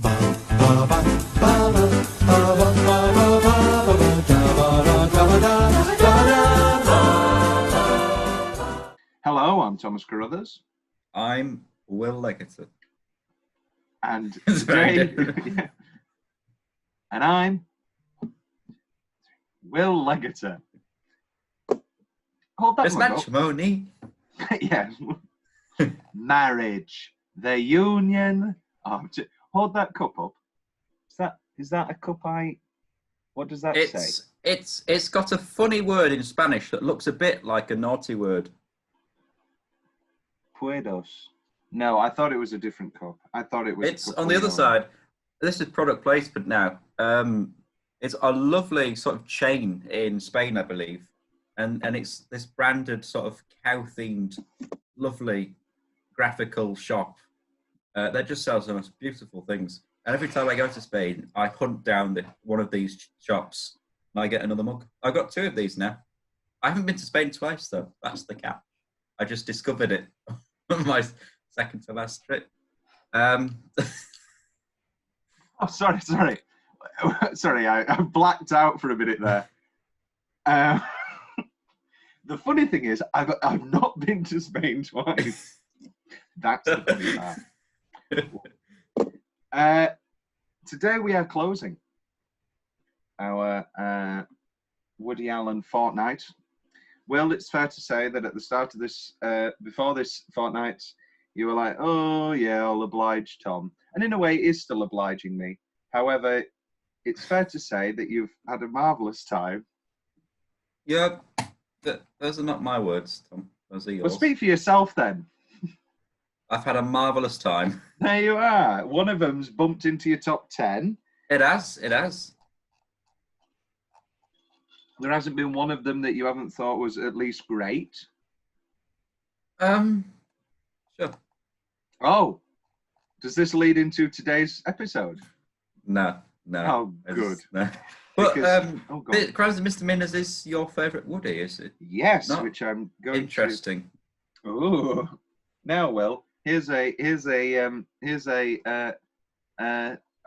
Hello, I'm Thomas Carruthers. I'm Will Leggetter. And It's very today, different. and I'm Will Leggetter. Hold that It's mug up. matrimony. Yeah. Marriage, the union. Hold that cup up. Is that a cup what does that say? It's got a funny word in Spanish that looks a bit like a naughty word. Puedos. No, I thought it was a different cup. I thought it was. It's on the other side. This is product placement now. It's a lovely sort of chain in Spain, I believe, and it's this branded sort of cow-themed, lovely graphical shop that just sells the most beautiful things. And every time I go to Spain, I hunt down one of these shops and I get another mug. I've got 2 of these now. I haven't been to Spain twice though. That's the catch. I just discovered it on my second to last trip. Oh, sorry. Sorry, I blacked out for a minute there. The funny thing is, I've not been to Spain twice. That's the funny part. Today we are closing our Woody Allen fortnight. Well, it's fair to say that at the start of this, before this fortnight, you were like, oh yeah, I'll oblige Tom. And in a way, it is still obliging me. However, it's fair to say that you've had a marvellous time. Yeah, those are not my words, Tom. Those are yours. Well, speak for yourself then. I've had a marvellous time. There you are. One of them's bumped into your top 10. It has. There hasn't been one of them that you haven't thought was at least great. Sure. Oh, does this lead into today's episode? No. Oh, good. No. But Carruthers and Misdemeanors is your favourite Woody, is it? Yes, No. which I'm going Interesting. to. Oh, now, Will, here's a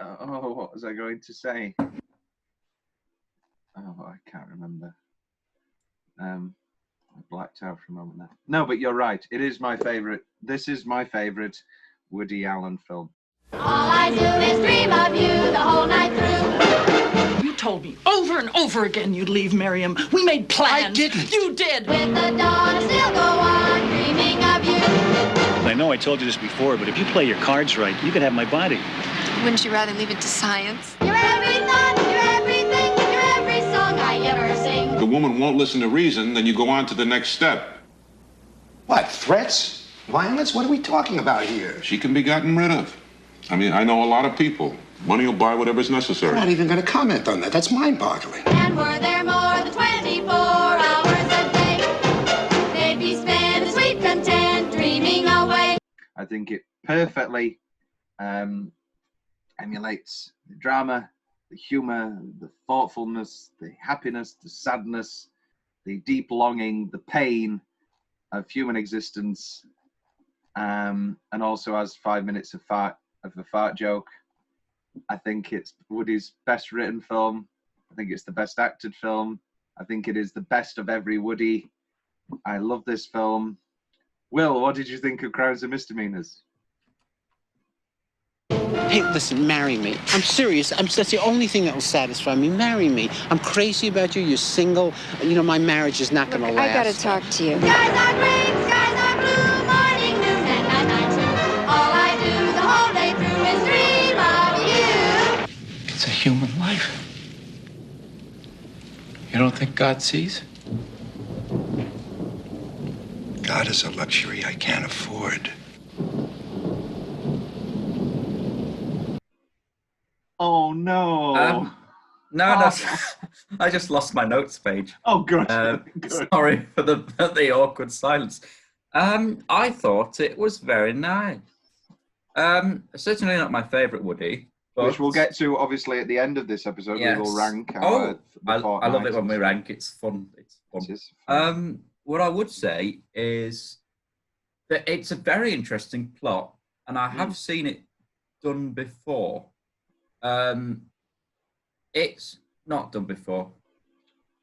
what was I going to say? Oh, I can't remember. I blacked out for a moment there. No, but you're right. It is my favourite. This is my favourite Woody Allen film. All I do is dream of you the whole night through. You told me over and over again you'd leave Miriam. We made plans. I didn't. You did. With the dawn, I still go on dreaming of you. I know I told you this before, but if you play your cards right, you could have my body. Wouldn't you rather leave it to science? You're every thought, you're everything, you're every song I ever sing. If the woman won't listen to reason, then you go on to the next step. What, threats? Violence? What are we talking about here? She can be gotten rid of. I mean, I know a lot of people. Money will buy whatever's necessary. I'm not even going to comment on that. That's mind-boggling. And were there more than 24 hours a day, they'd be spent in sweet content, dreaming away. I think it perfectly emulates the drama, the humour, the thoughtfulness, the happiness, the sadness, the deep longing, the pain of human existence, and also has 5 minutes of a fart joke. I think it's Woody's best written film. I think it's the best acted film. I think it is the best of every Woody. I love this film. Will, what did you think of Crimes and Misdemeanors? Hey, listen, marry me. I'm serious. That's the only thing that will satisfy me. Marry me. I'm crazy about you. You're single. You know, my marriage is not going to last. I gotta talk to you. Skies are green, skies are blue, morning, noon, and night too. All I do the whole day through is dream of you. It's a human life. You don't think God sees? God is a luxury I can't afford. Oh no! No, I just lost my notes page. Oh, good. Good. Sorry for the awkward silence. I thought it was very nice. Certainly not my favourite Woody. But... Which we'll get to, obviously, at the end of this episode. Yes. We will rank our... I love it when we rank. It's fun. It's fun. It is fun. What I would say is that it's a very interesting plot, and I have seen it done before. It's not done before.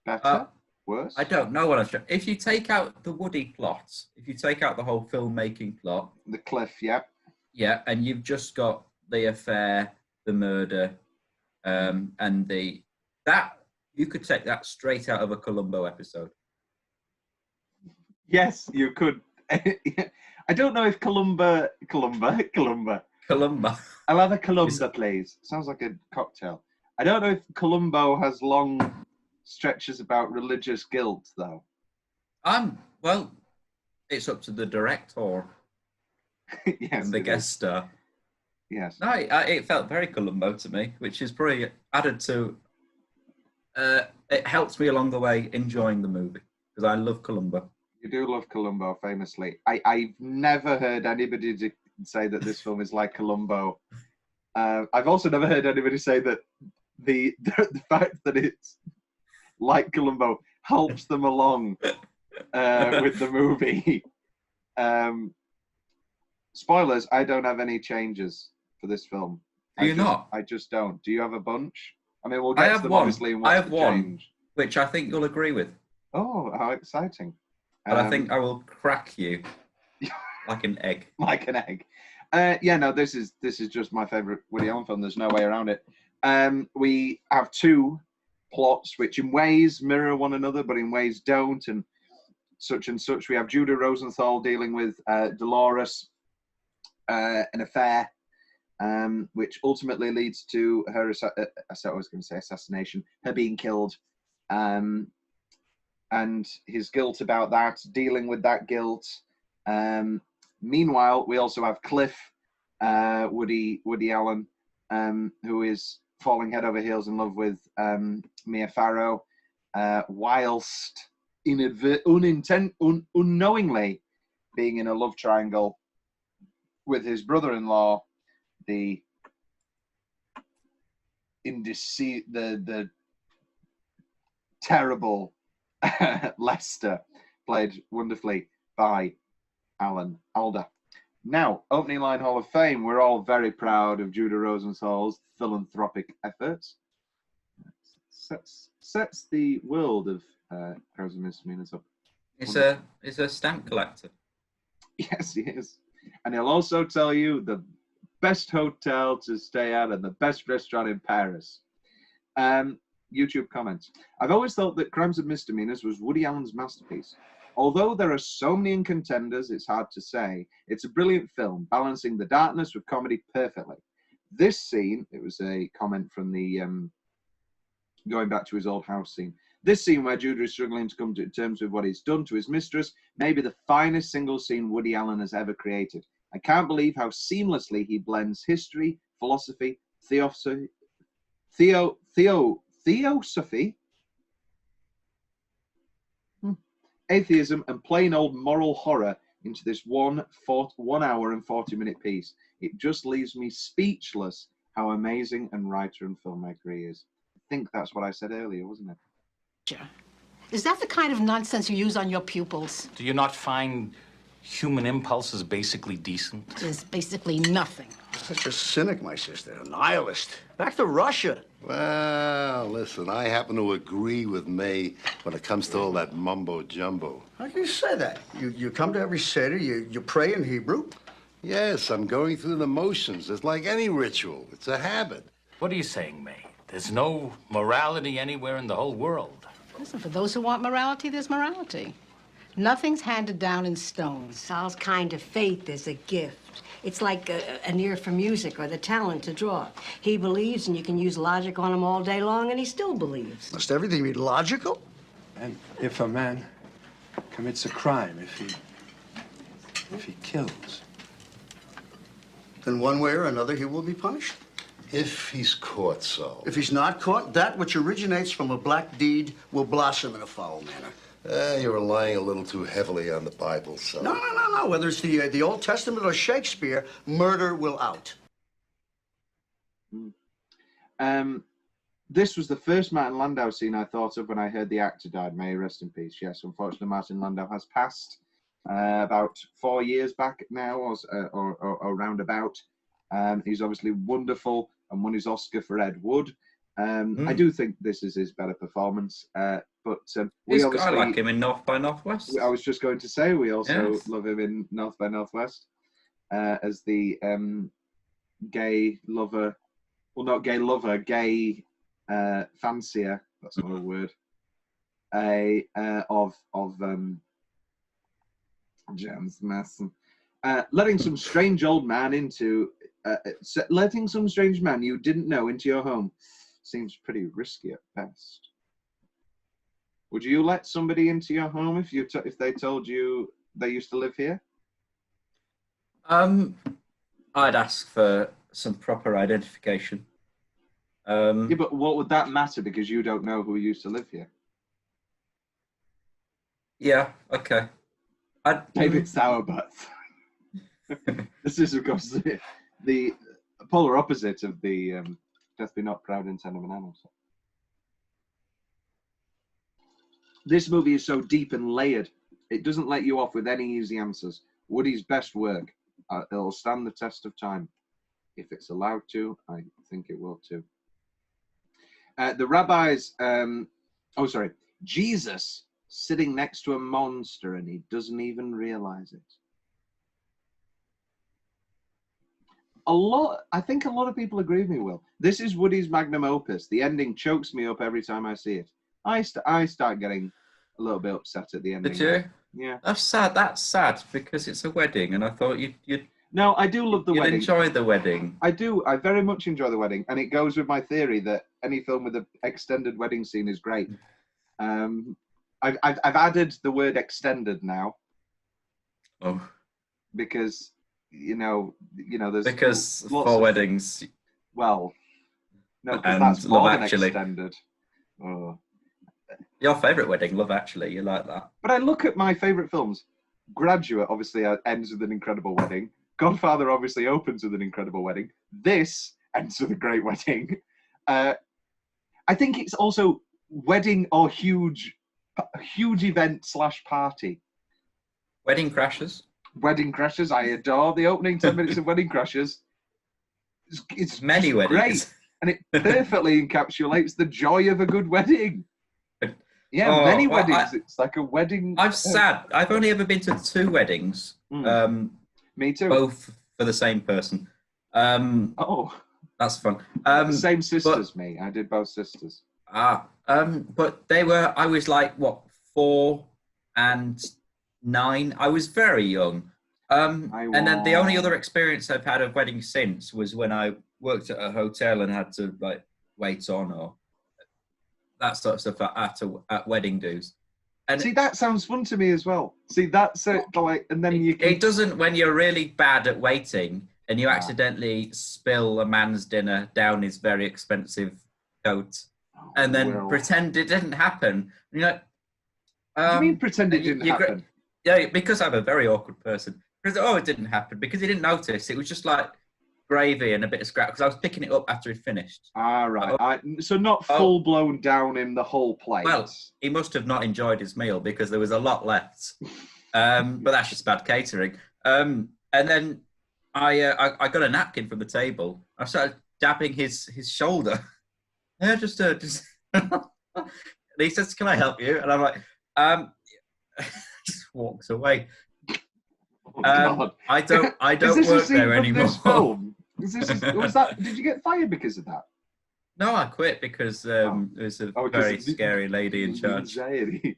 Better? Worse? I don't know what I'm saying. If you take out the Woody plot, if you take out the whole filmmaking plot, The cliff, yeah. yeah, and you've just got the affair, the murder, and that you could take that straight out of a Columbo episode. Yes, you could. I don't know if Columba. I'll have a Columba, please. Sounds like a cocktail. I don't know if Columbo has long stretches about religious guilt, though. Well, it's up to the director Yes, and the it guest is. star. Yes. No, it felt very Columbo to me, which is probably added to. It helps me along the way enjoying the movie because I love Columbo. You do love Columbo, famously. I've never heard anybody say that this film is like Columbo. I've also never heard anybody say that the fact that it's like Columbo helps them along with the movie. Spoilers, I don't have any changes for this film. Do you not? I just don't. Do you have a bunch? I mean, we'll I get to have them one. obviously. And I what's have the one, change. which I think you'll agree with. Oh, how exciting. But I think I will crack you like an egg. Like an egg. Yeah, no, this is just my favourite Woody Allen film. There's no way around it. We have two plots which in ways mirror one another, but in ways don't, and such. We have Judah Rosenthal dealing with Dolores, an affair, which ultimately leads to her, I was going to say assassination, her being killed, and his guilt about that, dealing with that guilt. Meanwhile, we also have Cliff, Woody Allen, who is falling head over heels in love with Mia Farrow, whilst unknowingly being in a love triangle with his brother-in-law, the terrible Lester, played wonderfully by Alan Alda. Now, opening line Hall of Fame, we're all very proud of Judah Rosenthal's philanthropic efforts. Sets the world of Carruthers and Misdemeanors up. It's a stamp collector. Yes, he is. And he'll also tell you the best hotel to stay at and the best restaurant in Paris. YouTube comments. I've always thought that Crimes and Misdemeanors was Woody Allen's masterpiece. Although there are so many contenders, it's hard to say. It's a brilliant film, balancing the darkness with comedy perfectly. This scene, it was a comment from the, going back to his old house scene. This scene where Judah is struggling to come to terms with what he's done to his mistress may be the finest single scene Woody Allen has ever created. I can't believe how seamlessly he blends history, philosophy, theosophy, atheism, and plain old moral horror into this 1 hour and 40-minute piece. It just leaves me speechless how amazing and writer and filmmaker he is. I think that's what I said earlier, wasn't it? Is that the kind of nonsense you use on your pupils? Do you not find human impulse is basically decent? It's basically nothing. Such a cynic, my sister. A nihilist. Back to Russia. Well, listen, I happen to agree with May when it comes to all that mumbo-jumbo. How can you say that? You come to every Seder, you pray in Hebrew? Yes, I'm going through the motions. It's like any ritual. It's a habit. What are you saying, May? There's no morality anywhere in the whole world. Listen, for those who want morality, there's morality. Nothing's handed down in stone. Sal's kind of faith is a gift. It's like an ear for music or the talent to draw. He believes, and you can use logic on him all day long, and he still believes. Must everything be logical? And if a man commits a crime, if he kills, then one way or another he will be punished. If he's caught, so. If he's not caught, that which originates from a black deed will blossom in a foul manner. You're relying a little too heavily on the Bible, so. No. Whether it's the Old Testament or Shakespeare, murder will out. This was the first Martin Landau scene I thought of when I heard the actor died. May he rest in peace. Yes, unfortunately, Martin Landau has passed about 4 years back now, or roundabout. He's obviously wonderful. and won his Oscar for Ed Wood. I do think this is his better performance, but we obviously... I like him in North by Northwest. I was just going to say, we also Yes. love him in North by Northwest as the gay lover, well, not gay lover, gay fancier, that's not a word, of James Mason. Letting some strange old man into... letting some strange man you didn't know into your home seems pretty risky at best. Would you let somebody into your home if they told you they used to live here? I'd ask for some proper identification. Yeah, but what would that matter, because you don't know who used to live here? Yeah, okay. David Sauerbutts. This is, of course, the polar opposite of the Death Be Not Proud and Tender Bananas. This movie is so deep and layered. It doesn't let you off with any easy answers. Woody's best work. It'll stand the test of time. If it's allowed to, I think it will too. The rabbis... Jesus sitting next to a monster and he doesn't even realize it. I think a lot of people agree with me, Will. This is Woody's magnum opus. The ending chokes me up every time I see it. I start getting a little bit upset at the ending. Did you? Yeah. That's sad. That's sad because it's a wedding, and I thought you'd. No, I do love the wedding. You'd enjoy the wedding. I do. I very much enjoy the wedding, and it goes with my theory that any film with an extended wedding scene is great. I've added the word extended now. Oh. Because there's because for weddings. Well, no, because and that's Love more than Actually. extended. Oh. Your favourite wedding, Love Actually. You like that? But I look at my favourite films. Graduate obviously ends with an incredible wedding. Godfather obviously opens with an incredible wedding. This ends with a great wedding. I think it's also wedding or huge event / party. Wedding Crashers. Wedding Crashers. I adore the opening 10 minutes of Wedding Crashers. It's many weddings. Great. And it perfectly encapsulates the joy of a good wedding. Yeah, many weddings. It's like a wedding. I'm sad. I've only ever been to 2 weddings. Me too. Both for the same person. That's fun. Same sisters, me. I did both sisters. But I was like, 4 and 9. I was very young. And then the only other experience I've had of weddings since was when I worked at a hotel and had to like wait on or that sort of stuff at wedding dues. And see, that sounds fun to me as well. See, that's like, and then it doesn't when you're really bad at waiting and you accidentally spill a man's dinner down his very expensive coat and then pretend it didn't happen. You know, what do you mean pretend it didn't happen? Yeah, because I'm a very awkward person. Because it didn't happen because he didn't notice. It was just like gravy and a bit of scrap because I was picking it up after he'd finished. Right. So not full blown down in the whole plate. Well, he must have not enjoyed his meal because there was a lot left. But that's just bad catering. And then I got a napkin from the table. I started dabbing his shoulder. Yeah, just. And he says, "Can I help you?" And I'm like, just walks away. God. I don't work there anymore. Did you get fired because of that? No, I quit because there was a very scary lady in charge. Good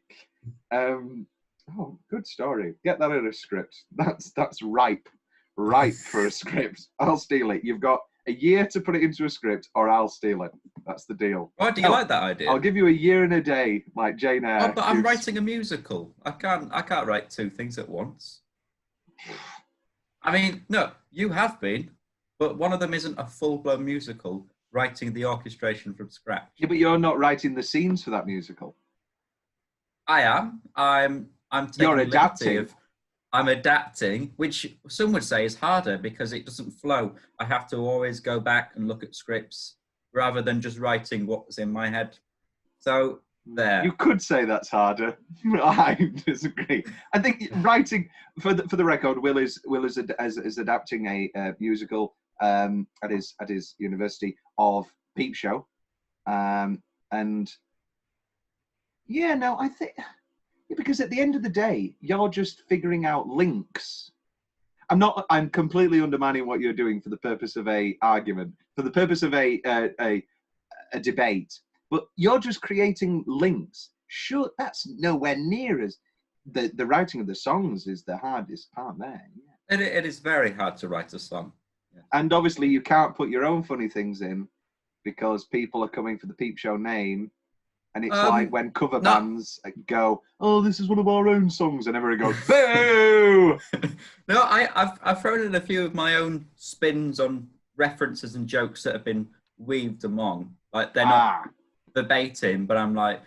story. Get that in a script. That's ripe for a script. I'll steal it. You've got a year to put it into a script, or I'll steal it. That's the deal. Why do you like that idea? I'll give you a year and a day, like Jane Eyre. Oh, but I'm writing a musical. I can't write 2 things at once. I mean, no, you have been, but one of them isn't a full-blown musical, writing the orchestration from scratch. Yeah, but you're not writing the scenes for that musical. I am. I'm taking You're adapting. I'm adapting, which some would say is harder because it doesn't flow. I have to always go back and look at scripts rather than just writing what was in my head. So there. You could say that's harder. I disagree. I think writing, for the record, Will is adapting a musical. at his university of Peep Show, and yeah, no, I think because at the end of the day, you're just figuring out links. I'm completely undermining what you're doing for the purpose of a argument, for the purpose of a debate, but you're just creating links. Sure, that's nowhere near as the writing of the songs is the hardest part there. Yeah. It is very hard to write a song. Yeah. And obviously you can't put your own funny things in because people are coming for the Peep Show name. And it's like when cover bands go, "Oh, this is one of our own songs," and everyone goes, "Boo!" No, I've thrown in a few of my own spins on references and jokes that have been weaved among. Like they're not verbatim, but I'm like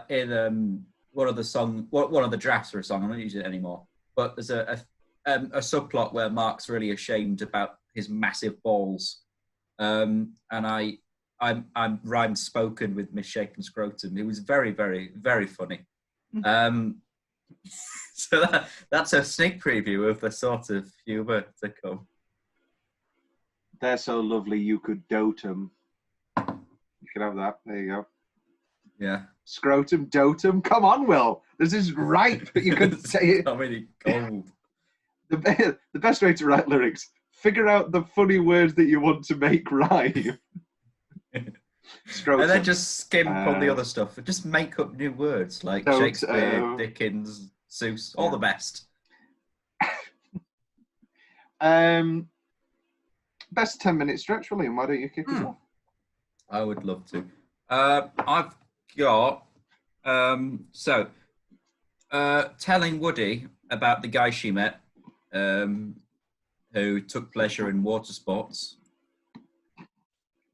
in one of the drafts for a song. I'm not using it anymore. But there's a subplot where Mark's really ashamed about his massive balls, and I'm rhymed spoken with misshapen scrotum. It was very, very, very funny. So that's a sneak preview of the sort of humour to come. They're so lovely you could dote 'em. You can have that. There you go. Yeah. Scrotum, dotum. Come on, Will. This is right, but you could say it. I'm really cold. The best way to write lyrics: figure out the funny words that you want to make rhyme. And then just skim all the other stuff and just make up new words like Shakespeare, Dickens, Seuss, all the best. Best 10-minute stretch, William. Why don't you kick us off? I would love to. I've got telling Woody about the guy she met who took pleasure in water sports.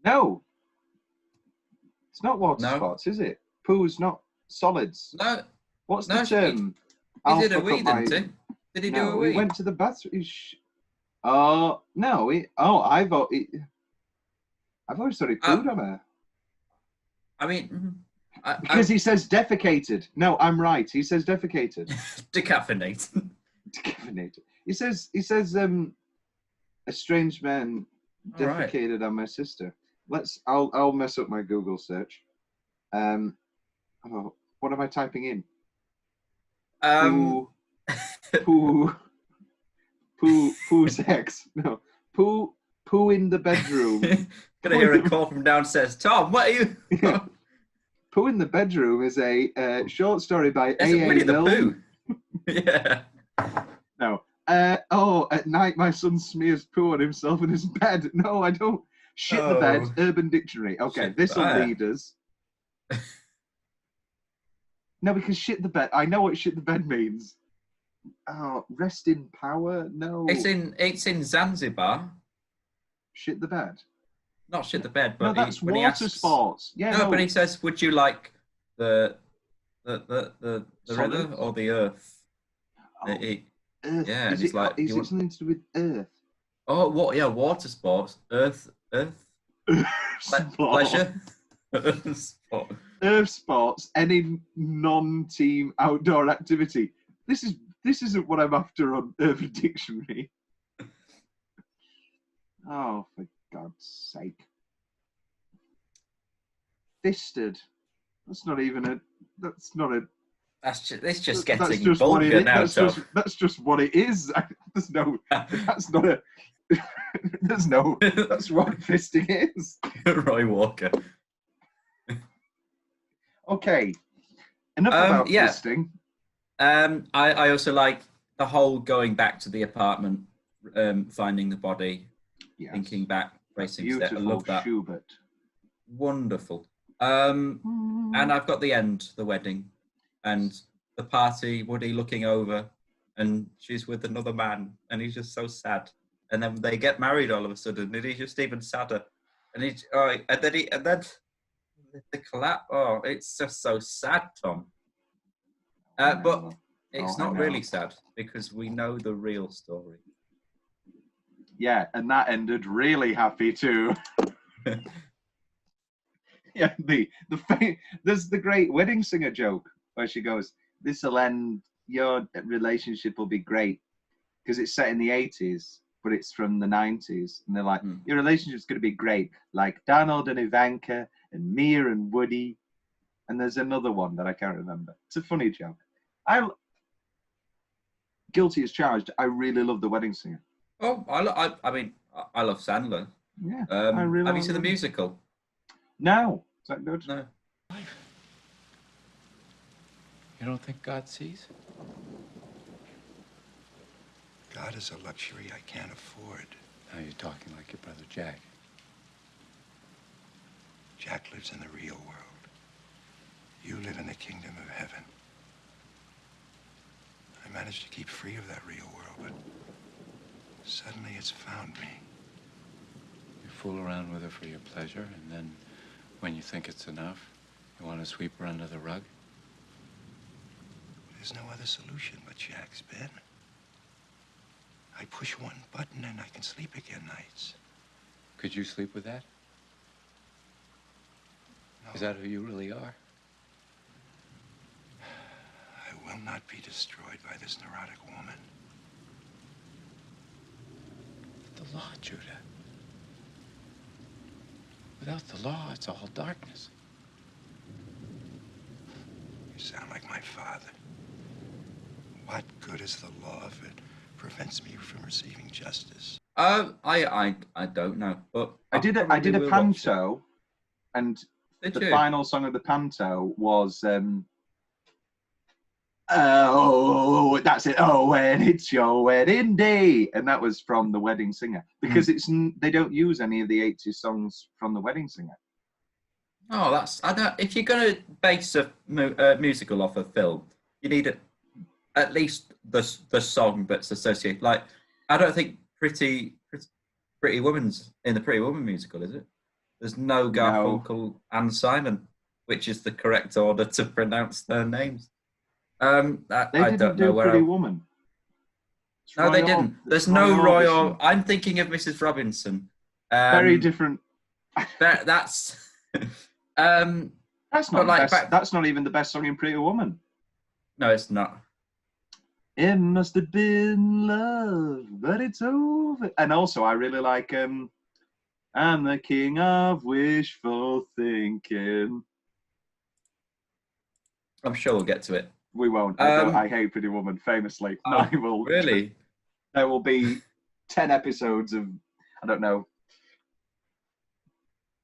No. It's not water sports, is it? Poo's not solids. No. What's the term? He did a wee, didn't he? Did he do a wee? He went to the bathroom. Oh, no. I've always thought he pooed on her. I mean... Because he says defecated. No, I'm right. He says defecated. Decaffeinated. Decaffeinated. He says a strange man defecated on my sister. I'll mess up my Google search. What am I typing in? Poo sex. No. Poo in the bedroom. Gonna hear a call from downstairs. Tom, what are you? Poo in the Bedroom is a short story by A.A. Winnie the Milne. Pooh. Yeah. No. At night my son smears poo on himself in his bed. No, I don't. Shit the bed, Urban Dictionary. Okay, this will lead us. No, because shit the bed. I know what shit the bed means. Oh, rest in power? No. It's in Zanzibar. Shit the bed. Not shit the bed, but no, that's water sports. Yeah. No, but he says, "Would you like the river or the earth?" Earth. Yeah, is it something to do with earth? Oh, what? Yeah, water sports. Earth. Pleasure. Sport. Earth sports. Any non-team outdoor activity. This isn't what I'm after on Urban Dictionary. Oh, for God's sake. Fisted. It's just getting vulgar now, Tom. That's just what it is. That's what fisting is. Roy Walker. Okay. Enough about fisting. I also like the whole going back to the apartment, finding the body, thinking back, tracing step. I love that. Schubert. Wonderful. And I've got the end, the wedding, and the party, Woody looking over, and she's with another man, and he's just so sad. And then they get married all of a sudden, and he's just even sadder. And then the collapse. Oh, it's just so sad, Tom. But it's not really sad because we know the real story. Yeah, and that ended really happy too. Yeah, there's the great wedding singer joke where she goes, "This'll end. Your relationship will be great," because it's set in the 80s, but but it's from the 90s. And they're like, your relationship's going to be great. Like Donald and Ivanka and Mia and Woody. And there's another one that I can't remember. It's a funny joke. Guilty as charged. I really love The Wedding Singer. Oh, I mean, I love Sandler. Yeah. Have you seen the musical? No. Is that good? No. You don't think God sees? God is a luxury I can't afford. Now you're talking like your brother Jack. Jack lives in the real world. You live in the kingdom of heaven. I managed to keep free of that real world, but suddenly it's found me. You fool around with her for your pleasure, and then when you think it's enough, you want to sweep her under the rug? There's no other solution but Jack's bed. I push one button and I can sleep again nights. Could you sleep with that? No. Is that who you really are? I will not be destroyed by this neurotic woman. But the law, Judah. Without the law, it's all darkness. You sound like my father. What good is the law if it prevents me from receiving justice? I don't know, but I did a panto, and the final song of the panto was oh, that's it. Oh, when it's your wedding day, and that was from The Wedding Singer because they don't use any of the 80s songs from The Wedding Singer. Oh, I don't. If you're going to base a musical off a film, you need at least the song that's associated. Like, I don't think Pretty Woman's in the Pretty Woman musical, is it? There's no Garfunkel and Simon, which is the correct order to pronounce their names. I don't know where. Pretty Woman. No, they didn't. There's no Roy. I'm thinking of Mrs. Robinson. Very different. That's not that's not even the best song in Pretty Woman. No, it's not. It must have been love, but it's over. And also, I really like I'm the king of wishful thinking. I'm sure we'll get to it. We won't. I hate Pretty Woman, famously. I will. Really? There will be 10 episodes of, I don't know,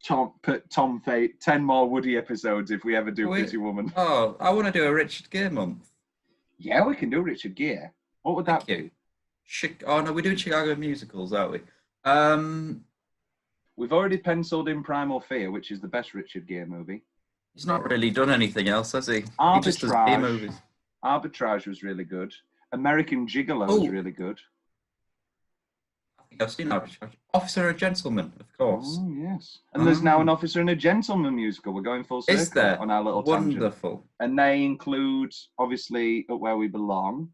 Tom Fate, 10 more Woody episodes if we ever do Pretty Woman. Oh, I want to do a Richard Gere month. Yeah, we can do Richard Gere. What would that be? Oh, no, we're doing Chicago musicals, aren't we? We've already penciled in Primal Fear, which is the best Richard Gere movie. He's not really done anything else, has he? He just does B movies. Arbitrage was really good. American Gigolo was really good. I think I've seen Arbitrage. Officer and Gentleman, of course. Oh, yes. And there's now an Officer and a Gentleman musical. We're going full circle Is there? On our little Wonderful. tangent. And they include, obviously, Up Where We Belong.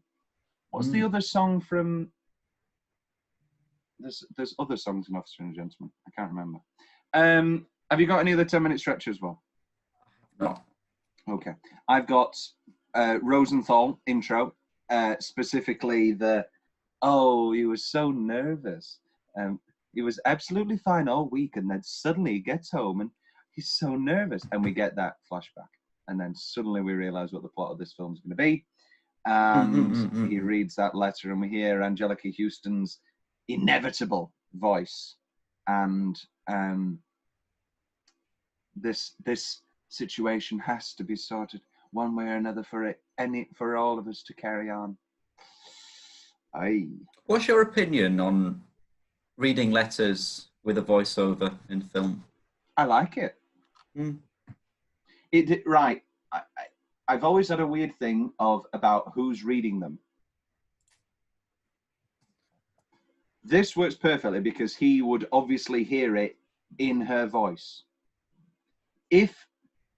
What's the other song from... There's other songs in Officer and a Gentleman. I can't remember. Have you got any other 10-minute stretch as well? No. Okay. I've got Rosenthal intro, specifically the, oh, he was so nervous. He was absolutely fine all week, and then suddenly he gets home and he's so nervous. And we get that flashback. And then suddenly we realize what the plot of this film is going to be. And he reads that letter, and we hear Angelica Houston's inevitable voice. And this situation has to be sorted one way or another for all of us to carry on. Aye. What's your opinion on reading letters with a voiceover in film? I like it. Right. I've always had a weird thing about who's reading them. This works perfectly because he would obviously hear it in her voice.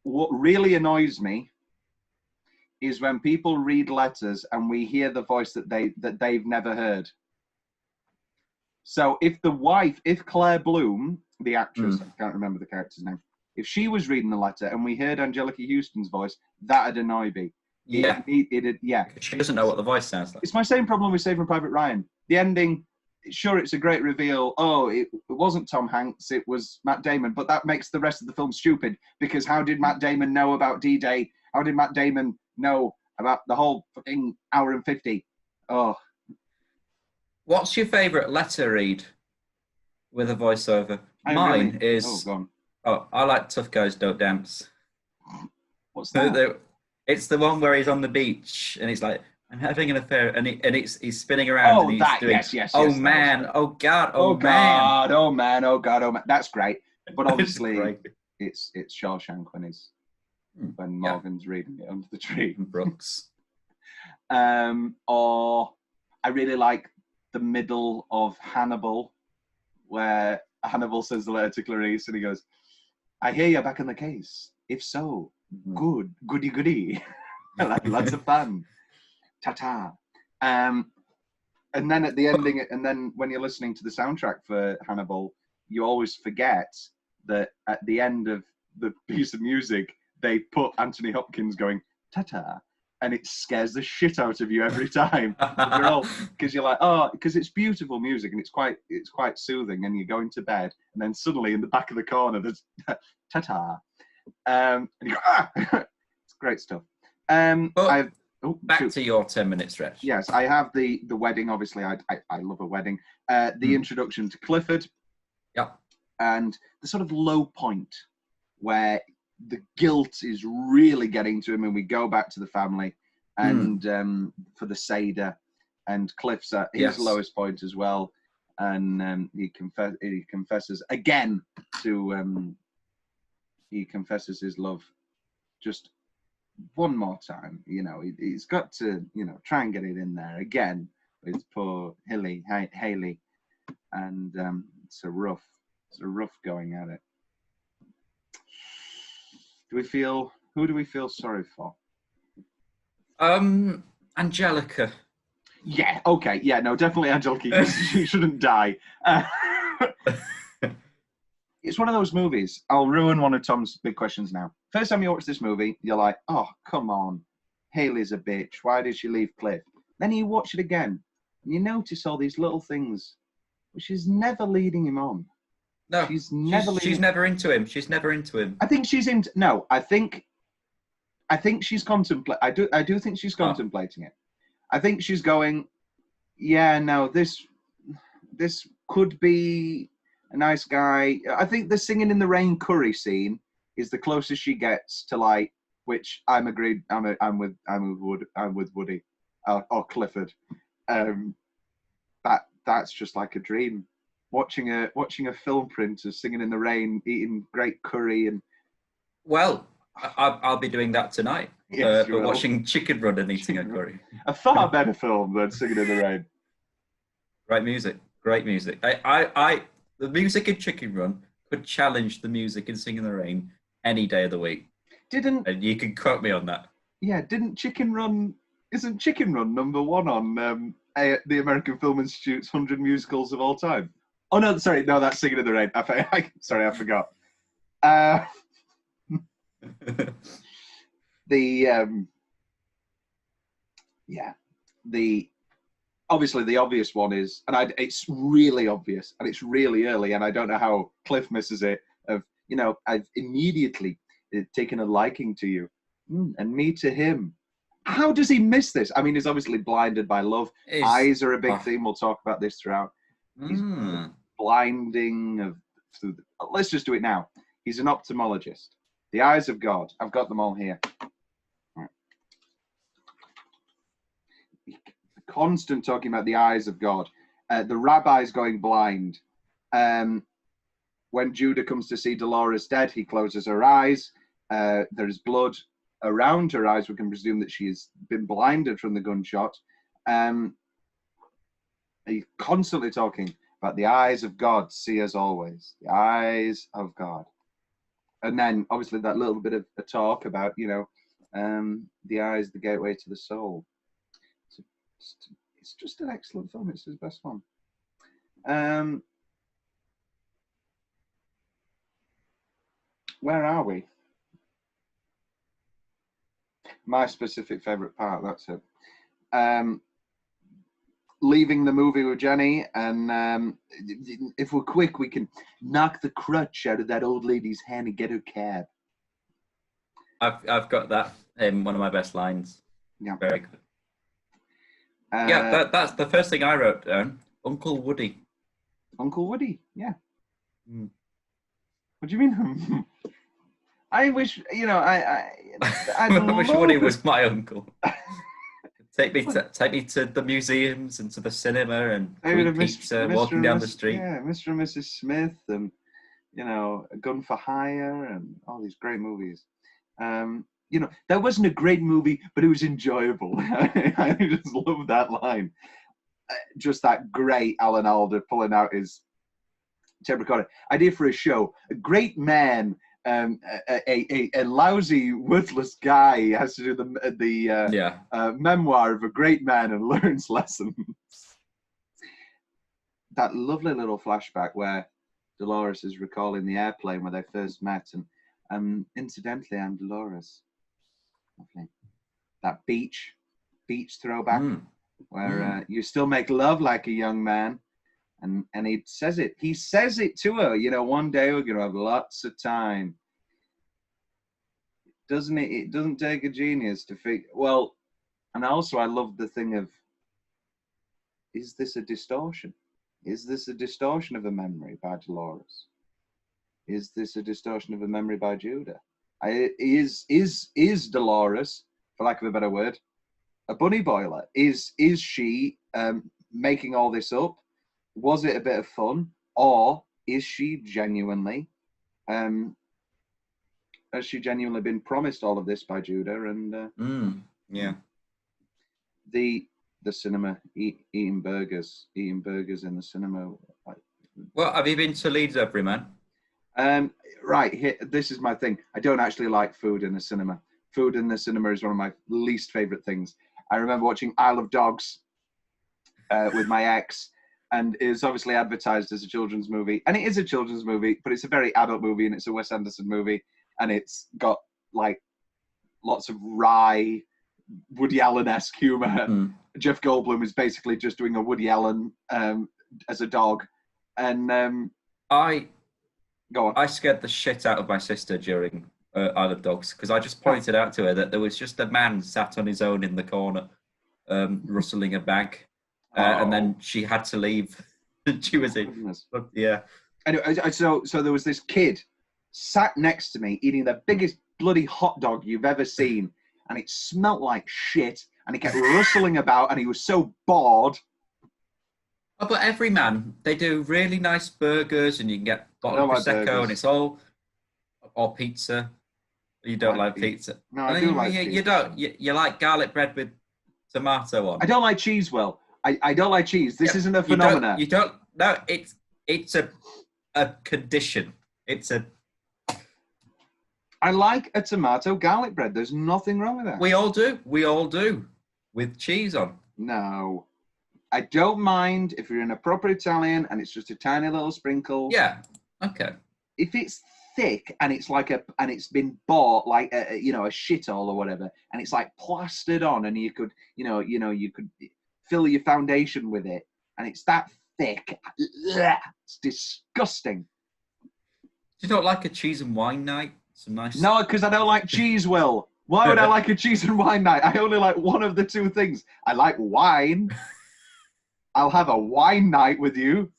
What really annoys me is when people read letters and we hear the voice that they've never heard. So if Claire Bloom, the actress, I can't remember the character's name, if she was reading the letter and we heard Angelica Houston's voice, that'd annoy me. Yeah. Yeah. She doesn't know what the voice sounds like. It's my same problem with Saving Private Ryan. The ending, sure, it's a great reveal. Oh, it wasn't Tom Hanks, it was Matt Damon. But that makes the rest of the film stupid, because how did Matt Damon know about D-Day? How did Matt Damon know about the whole fucking hour and 50? Oh. What's your favourite letter read with a voiceover? Mine is... Oh, go on. Oh, I like Tough Guys Don't Dance. What's that? It's the one where he's on the beach and he's like, I'm having an affair, and he's spinning around. Oh, and he's that, doing, yes. Oh, man, oh, God, oh, man. God, oh, man, oh, God, oh, man. That's great. But obviously, it's Shawshank when Morgan's reading it under the tree. Brooks. Or I really like the middle of Hannibal, where Hannibal sends the letter to Clarice and he goes, I hear you're back in the case. If so, goody. Like, lots of fun. Ta-ta. And then at the ending, and then when you're listening to the soundtrack for Hannibal, you always forget that at the end of the piece of music, they put Anthony Hopkins going, ta-ta. And it scares the shit out of you every time. Because you're like, oh, because it's beautiful music and it's quite soothing, and you're going to bed, and then suddenly in the back of the corner there's ta-ta, and you go, ah, it's great stuff. Back to your 10-minute stretch. Yes, I have the wedding. Obviously, I love a wedding. The introduction to Clifford. Yep. And the sort of low point where the guilt is really getting to him, and we go back to the family, and for the Seder, and Cliff's at his lowest point as well, and he confesses again to he confesses his love just one more time. You know, he's got to, you know, try and get it in there again with poor Haley, and it's a rough going at it. Who do we feel sorry for? Angelica. Yeah, okay. Yeah, no, definitely Angelica. She shouldn't die. It's one of those movies. I'll ruin one of Tom's big questions now. First time you watch this movie, you're like, oh, come on. Haley's a bitch. Why did she leave Cliff? Then you watch it again, and you notice all these little things, but she's never leading him on. No, she's never into him. She's never into him. I think she's into. No, I think she's contemplating. I do think she's contemplating it. I think she's going, yeah, no, this could be a nice guy. I think the singing in the rain curry scene is the closest she gets to, like, which I'm agreed. I'm with Woody or Clifford. That's just like a dream. Watching a film print of singing in the rain, eating great curry, and well, I'll be doing that tonight. Yes, but watching Chicken Run and eating a curry. A far better film than Singing in the Rain. Great music. The music in Chicken Run could challenge the music in Singing in the Rain any day of the week. And you can quote me on that. Yeah, isn't Chicken Run #1 on the American Film Institute's 100 musicals of all time? Oh no, sorry, no, that's Singing in the Rain. Sorry, I forgot. Obviously the obvious one is, and it's really obvious, and it's really early, and I don't know how Cliff misses it. I've immediately taken a liking to you, and me to him. How does he miss this? I mean, he's obviously blinded by love. Eyes are a big theme. We'll talk about this throughout. He's blinding of. Let's just do it now. He's an ophthalmologist. The eyes of God. I've got them all here. Right. Constant talking about the eyes of God. The rabbi's going blind. When Judah comes to see Dolores dead, he closes her eyes. There is blood around her eyes. We can presume that she's been blinded from the gunshot. He's constantly talking about the eyes of God see us always. The eyes of God. And then, obviously, that little bit of a talk about, the eyes, the gateway to the soul. It's just an excellent film. It's his best one. Where are we? My specific favourite part, that's it. leaving the movie with Jenny, and if we're quick, we can knock the crutch out of that old lady's hand and get her cab. I've got that in one of my best lines. Yeah, very good. Yeah, that's the first thing I wrote down. Uncle Woody. Uncle Woody, yeah. Mm. What do you mean? I wish, I wish Woody was my uncle. Take me to the museums and to the cinema and pizza, walking down the street. Yeah, Mr. and Mrs. Smith, and Gun for Hire, and all these great movies. That wasn't a great movie, but it was enjoyable. I just love that line. Just that great Alan Alda pulling out his tape recorder. Idea for a show. A great man, a lousy, worthless guy has to do the memoir of a great man and learns lessons. That lovely little flashback where Dolores is recalling the airplane where they first met, and incidentally, I'm Dolores. Lovely. That beach throwback where you still make love like a young man, and he says it to her. One day we're gonna have lots of time. Doesn't it? It doesn't take a genius to figure. Well, and also I love the thing of, is this a distortion? Is this a distortion of a memory by Dolores? Is this a distortion of a memory by Judah? Is Dolores, for lack of a better word, a bunny boiler? Is she making all this up? Was it a bit of fun, or is she genuinely? Has she genuinely been promised all of this by Judah? And the cinema, eating burgers in the cinema. Well, have you been to Leeds, Everyman? Right, here, this is my thing. I don't actually like food in the cinema. Food in the cinema is one of my least favorite things. I remember watching Isle of Dogs with my ex, and it was obviously advertised as a children's movie. And it is a children's movie, but it's a very adult movie, and it's a Wes Anderson movie, and it's got like lots of wry Woody Allen-esque humor. Jeff Goldblum is basically just doing a Woody Allen as a dog. And I scared the shit out of my sister during Isle of Dogs, because I just pointed out to her that there was just a man sat on his own in the corner, rustling a bag, and then she had to leave. She was in. Yeah. Anyway, so there was this kid sat next to me eating the biggest bloody hot dog you've ever seen, and it smelt like shit, and he kept rustling about, and he was so bored. Oh, but Everyman, they do really nice burgers, and you can get bottle of Prosecco, and it's all, or pizza. You don't like pizza? No, I do like pizza. You don't. You like garlic bread with tomato on. I don't like cheese, Will. I don't like cheese. This isn't a phenomenon. You don't. No, it's a condition. It's a. I like a tomato garlic bread. There's nothing wrong with that. We all do. We all do. With cheese on. No. I don't mind if you're in a proper Italian and it's just a tiny little sprinkle. Yeah. Okay. If it's thick and it's and it's been bought like a shithole or whatever, and it's like plastered on, and you could you could fill your foundation with it, and it's that thick. It's disgusting. You don't like a cheese and wine night? Some nice. No, because I don't like cheese, Will. Why would I like a cheese and wine night? I only like one of the two things. I like wine. I'll have a wine night with you.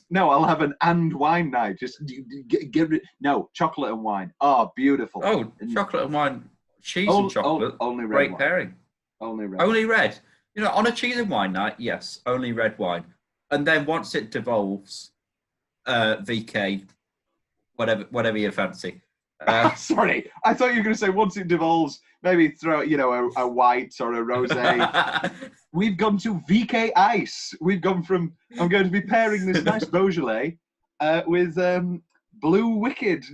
No, I'll have an and wine night. Just give it. No, chocolate and wine. Oh, beautiful. Oh, chocolate and wine. Cheese and chocolate. Only red Great wine. pairing. Only red. Only red. On a cheese and wine night, yes, only red wine. And then once it devolves, VK, whatever you fancy. Sorry, I thought you were going to say once it devolves, maybe throw a white or a rosé. We've gone to VK Ice. We've gone from I'm going to be pairing this nice Beaujolais with Blue Wicked.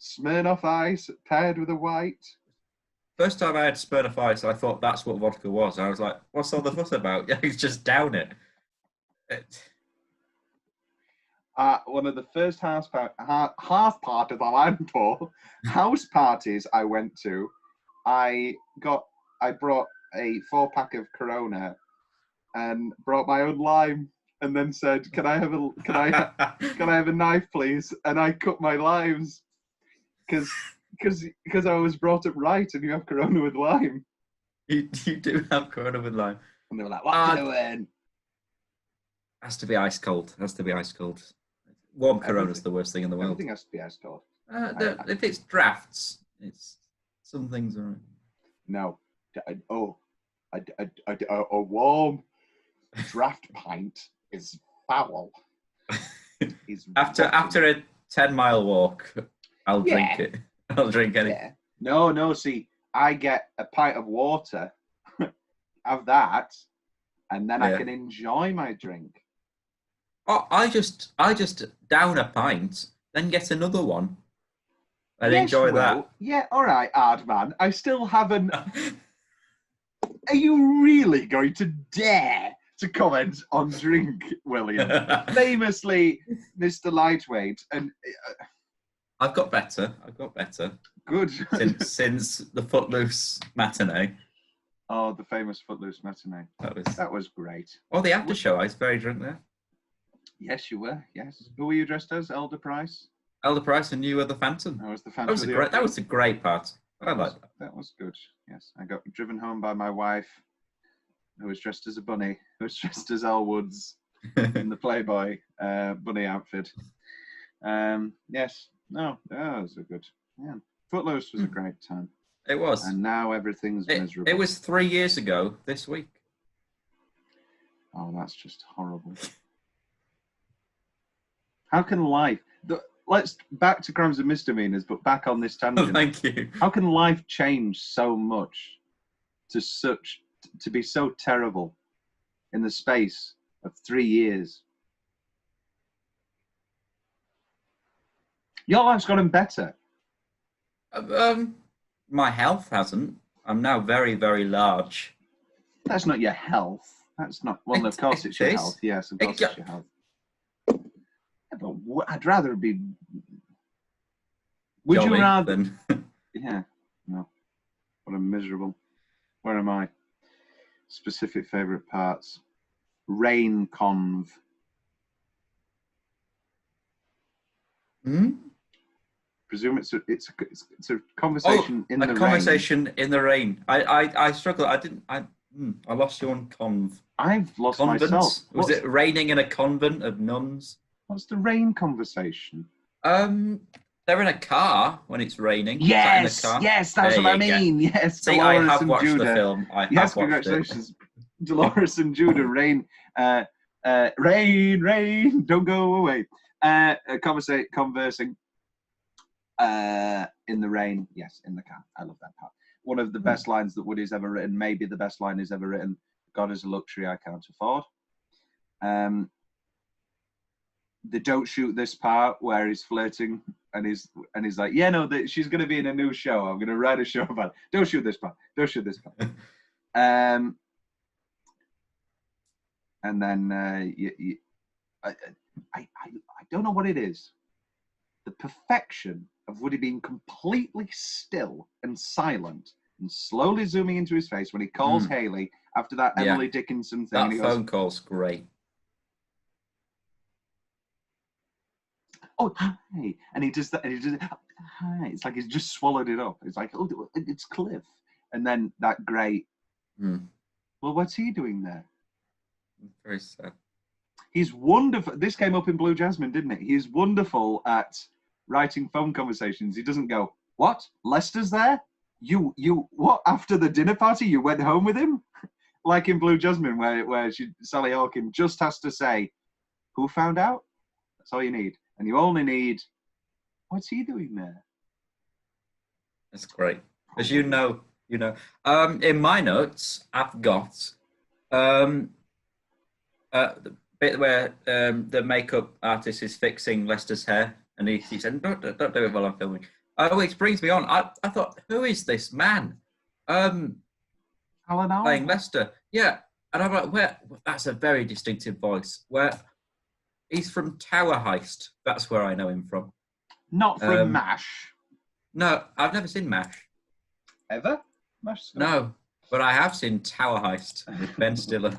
Smirnoff Ice paired with a white. First time I had Smirnoff Ice, I thought that's what vodka was. I was like, what's all the fuss about? Yeah, it's just down it. One of the first house parties I went to, I brought a 4-pack of Corona and brought my own lime, and then said, "Can I have a knife, please?" And I cut my limes because I was brought up right, and you have Corona with lime. You do have Corona with lime. And they were like, "What are you doing?" Has to be ice cold. Has to be ice cold. Warm Corona's the worst thing in the world. Everything has to be ice cold. If it's drafts, some things are. No. A warm draft pint is foul. After a 10-mile walk, I'll drink it. I'll drink anything. Yeah. No. See, I get a pint of water, have that, and then I can enjoy my drink. Oh, I just down a pint, then get another one, and enjoy that. Yeah, all right, Aardman. I still haven't. Are you really going to dare to comment on drink, William? Famously, Mr. Lightweight, and I've got better. Good. since the Footloose matinee. Oh, the famous Footloose matinee. That was great. Oh, the after show. I was very drunk there. Yes, you were. Yes. Who were you dressed as? Elder Price? Elder Price, and you were the Phantom. I was the Phantom. That was a great part. I like that. That was good. Yes. I got driven home by my wife, who was dressed as a bunny, who was dressed as Elle Woods in the Playboy bunny outfit. Yes. No, that was a good. Yeah. Footloose was a great time. It was. And now everything's miserable. It was 3 years ago this week. Oh, that's just horrible. How can life... Let's back to crimes and misdemeanors, but back on this tangent. Oh, thank you. How can life change so much to be so terrible in the space of 3 years? Your life's gotten better. My health hasn't. I'm now very, very large. That's not your health. That's not... Well, of course it's your health. Yes, of course it's your health. Yeah, but I'd rather be... Would Jolly, you rather... than... Yeah. No. What a miserable... Where am I? Specific favourite parts. Rain conv. Hmm? Presume it's a conversation in the rain. A conversation in the rain. I struggle. I lost you on conv. I've lost myself. Was it raining in a convent of nuns? What's the rain conversation? They're in a car when it's raining. Yes, in a car. Yes, that's what I mean. Yes, See, Dolores I have and watched Judah. the film. Yes, congratulations, Dolores and Judah. Rain, rain, don't go away. Conversing in the rain. Yes, in the car. I love that part. One of the best lines that Woody's ever written. Maybe the best line he's ever written. God is a luxury I can't afford. They don't shoot this part where he's flirting and he's like, yeah, no, she's going to be in a new show. I'm going to write a show about it. Don't shoot this part. Don't shoot this part. And then I don't know what it is. The perfection of Woody being completely still and silent and slowly zooming into his face when he calls Haley after that Emily Dickinson thing. That phone call's great. Oh, hi. And he does that. And he does, hi. It's like he's just swallowed it up. It's like, oh, it's Cliff. And then that great, well, what's he doing there? Very sad. He's wonderful. This came up in Blue Jasmine, didn't it? He's wonderful at writing phone conversations. He doesn't go, what? Lester's there? You, what? After the dinner party, you went home with him? Like in Blue Jasmine, where Sally Hawkins just has to say, who found out? That's all you need. And you only need, what's he doing there? That's great. As you know. In my notes, I've got the bit where the makeup artist is fixing Lester's hair, and he said, don't do it while I'm filming. Which brings me on. I thought, who is this man? Alan Alda. Playing Lester. Yeah. And I'm like, where? That's a very distinctive voice. Where? He's from Tower Heist. That's where I know him from. Not from MASH. No, I've never seen MASH. Ever? MASH? No. but I have seen Tower Heist with Ben Stiller.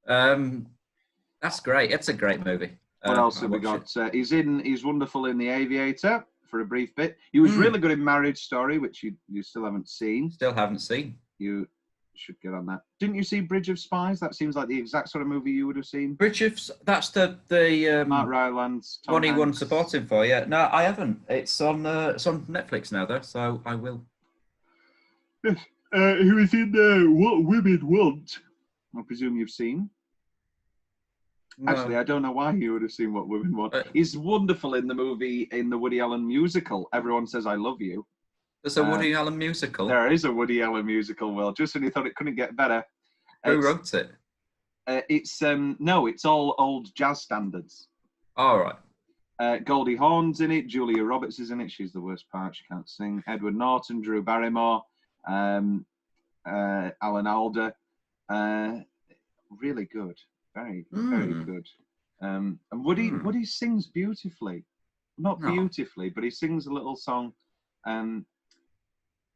That's great. It's a great movie. What else have we got? He's wonderful in The Aviator for a brief bit. He was really good in Marriage Story, which you still haven't seen. Still haven't seen. You should get on that. Didn't you see Bridge of Spies? That seems like the exact sort of movie you would have seen. That's the Mark Rylance, Tom one he won Hanks. supporting for. Yeah, no, I haven't. It's on Netflix now though, so I will. Yes. Who is in What Women Want? I presume you've seen. No. Actually, I don't know why you would have seen What Women Want. He's wonderful in the movie, in the Woody Allen musical. Everyone Says I Love You. There's a Woody Allen musical. There is a Woody Allen musical. Well, just when you thought it couldn't get better. Who wrote it? It's all old jazz standards. All right. Goldie Hawn's in it. Julia Roberts is in it. She's the worst part. She can't sing. Edward Norton, Drew Barrymore, Alan Alda. Really good. Very good. And Woody sings beautifully. Not beautifully, but he sings a little song.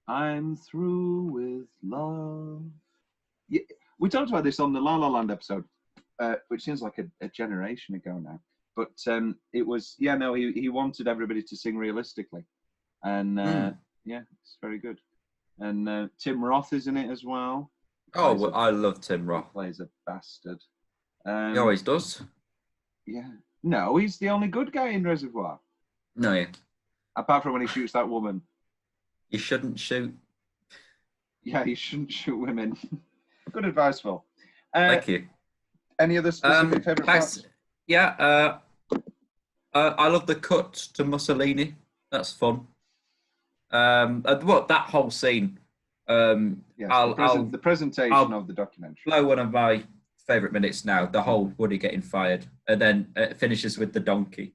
I'm through with love. Yeah, we talked about this on the La La Land episode, which seems like a generation ago now. But it was, he wanted everybody to sing realistically. And it's very good. And Tim Roth is in it as well. Oh, well, I love Tim Roth. He plays a bastard. He always does. Yeah. No, he's the only good guy in Reservoir. No, yeah. Apart from when he shoots that woman. You shouldn't shoot. Yeah, you shouldn't shoot women. Good advice, Phil. Thank you. Any other specific favourite parts? Yeah, I love the cut to Mussolini. That's fun. That whole scene. Yes, the presentation of the documentary. Blow one of my favourite minutes now. The whole Woody getting fired, and then it finishes with the donkey.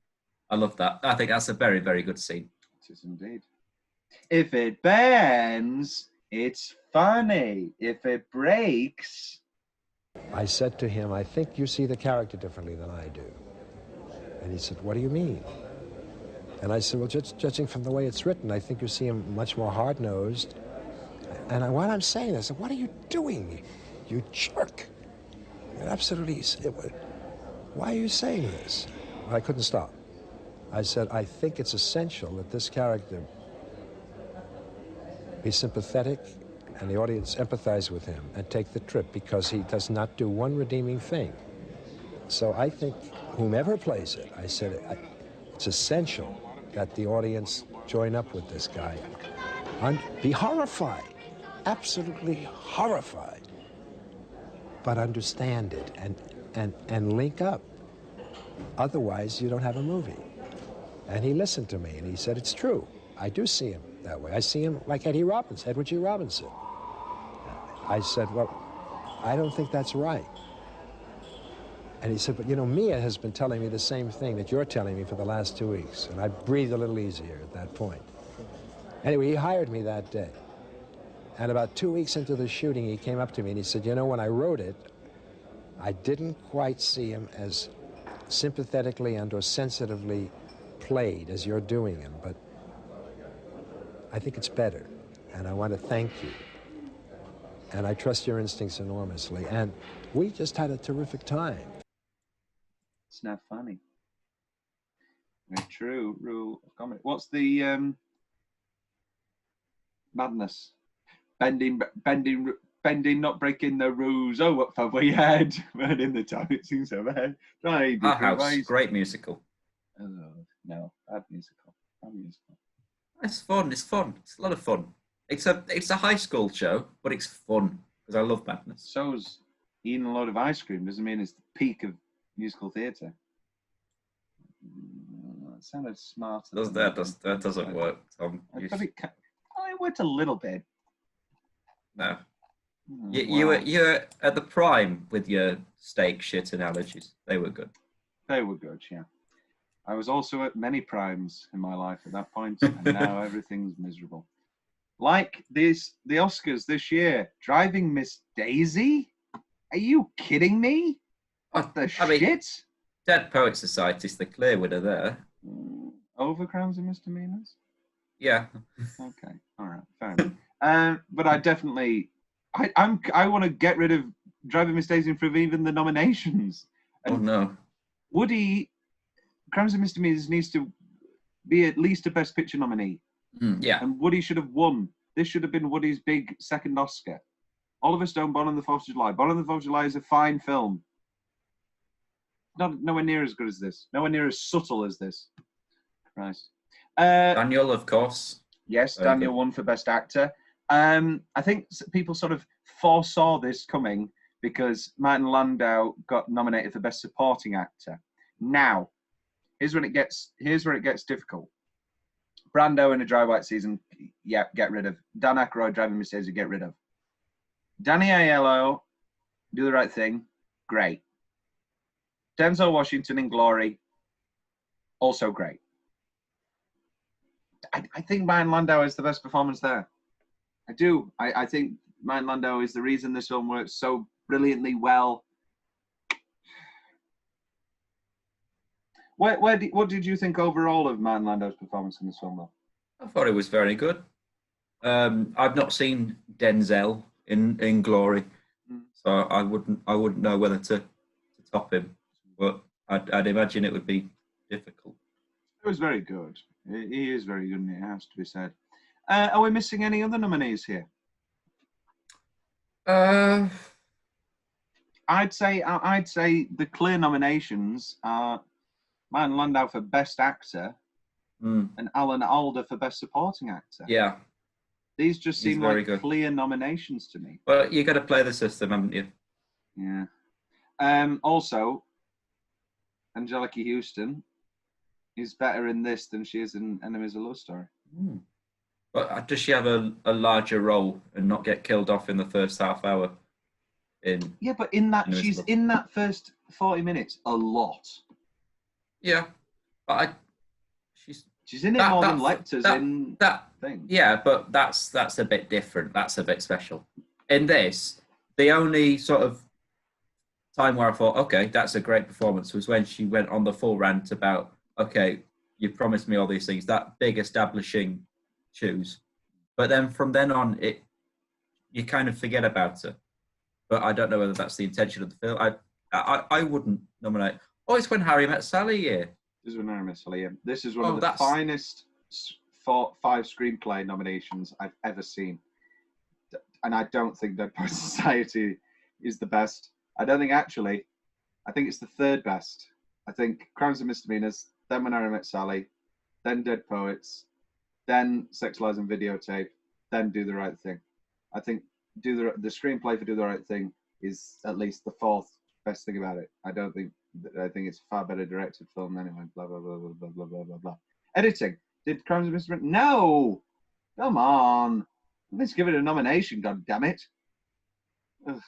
I love that. I think that's a very, very good scene. It is indeed. If it bends, it's funny. If it breaks... I said to him, I think you see the character differently than I do. And he said, what do you mean? And I said, well, judging from the way it's written, I think you see him much more hard-nosed. And while I'm saying this, I said, what are you doing, you jerk? You're absolutely... Why are you saying this? Well, I couldn't stop. I said, I think it's essential that this character be sympathetic and the audience empathize with him and take the trip because he does not do one redeeming thing. So I think whomever plays it, I said, it's essential that the audience join up with this guy and be horrified, absolutely horrified, but understand it and link up. Otherwise, you don't have a movie. And he listened to me, and he said, it's true. I do see him that way. I see him like Edward G. Robinson. I said, well, I don't think that's right. And he said, but Mia has been telling me the same thing that you're telling me for the last 2 weeks. And I breathed a little easier at that point. Anyway, he hired me that day. And about 2 weeks into the shooting, he came up to me and he said, when I wrote it, I didn't quite see him as sympathetically and or sensitively played as you're doing him, but I think it's better, and I want to thank you. And I trust your instincts enormously. And we just had a terrific time. It's not funny. Very true rule of comedy. What's the madness? Bending, not breaking the rules. Oh, what fun we had. Burning the time, it seems so bad. Our House, great musical. Oh, no, bad musical. Bad musical. It's fun. It's fun. It's a lot of fun. It's a high school show, but it's fun because I love madness. So's eating a load of ice cream doesn't mean it's the peak of musical theatre. That sounded smarter. That doesn't work. It worked a little bit. No. You're at the prime with your steak shit analogies. They were good. They were good, yeah. I was also at many primes in my life at that point, and now everything's miserable. Like the Oscars this year, Driving Miss Daisy? Are you kidding me? What the shit? Dead Poets Society's the clear winner there. Over Crimes and Misdemeanors? Yeah. Okay, all right, fair enough. But I I want to get rid of Driving Miss Daisy from even the nominations. Oh no. Woody, Crimes and Misdemeanors needs to be at least a Best Picture nominee. Yeah. And Woody should have won. This should have been Woody's big second Oscar. Oliver Stone, Born on the 4th of July. Born on the 4th of July is a fine film. Nowhere near as good as this. Nowhere near as subtle as this. Christ. Daniel, of course. Yes, Very Daniel good. won for Best Actor. I think people sort of foresaw this coming because Martin Landau got nominated for Best Supporting Actor. Now, here's where it gets difficult. Brando in A Dry White Season, yeah, get rid of. Dan Aykroyd, Driving Miss Daisy, get rid of. Danny Aiello, Do the Right Thing, great. Denzel Washington in Glory, also great. I think Martin Landau is the best performance there. I do. I think Martin Landau is the reason this film works so brilliantly well. What did you think overall of Martin Landau's performance in this film, though? I thought it was very good. I've not seen Denzel in Glory, so I wouldn't know whether to top him. But I'd imagine it would be difficult. It was very good. He is very good, and it has to be said. Are we missing any other nominees here? I'd say the clear nominations are Martin Landau for Best Actor and Alan Alda for Best Supporting Actor. Yeah. These just He's seem very like good. clear nominations to me. Well, you got to play the system, haven't you? Yeah. Also, Angelica Houston is better in this than she is in Enemies of Love Story. But does she have a larger role and not get killed off in the first half hour? Yeah, but she's in that first 40 minutes a lot. Yeah, but she's in it more than Lecter's in that thing. Yeah, but that's a bit different. That's a bit special. In this, the only sort of time where I thought, okay, that's a great performance was when she went on the full rant about, okay, you promised me all these things, that big establishing shoes. But then from then on, you kind of forget about it. But I don't know whether that's the intention of the film. I wouldn't nominate. Oh, it's When Harry Met Sally year. This is When Harry Met Sally year. This is one of the finest 5 screenplay nominations I've ever seen. And I don't think Dead Poets Society is the best. I think it's the third best. I think Crimes and Misdemeanors, then When Harry Met Sally, then Dead Poets, then Sex, Lies and Videotape, then Do the Right Thing. I think the screenplay for Do the Right Thing is at least the 4th best thing about it. I think it's a far better directed film anyway. Blah blah blah blah blah blah blah blah blah. Editing. Did Crimes and Misdemeanors? No, come on. Let's give it a nomination. God damn it. Ugh.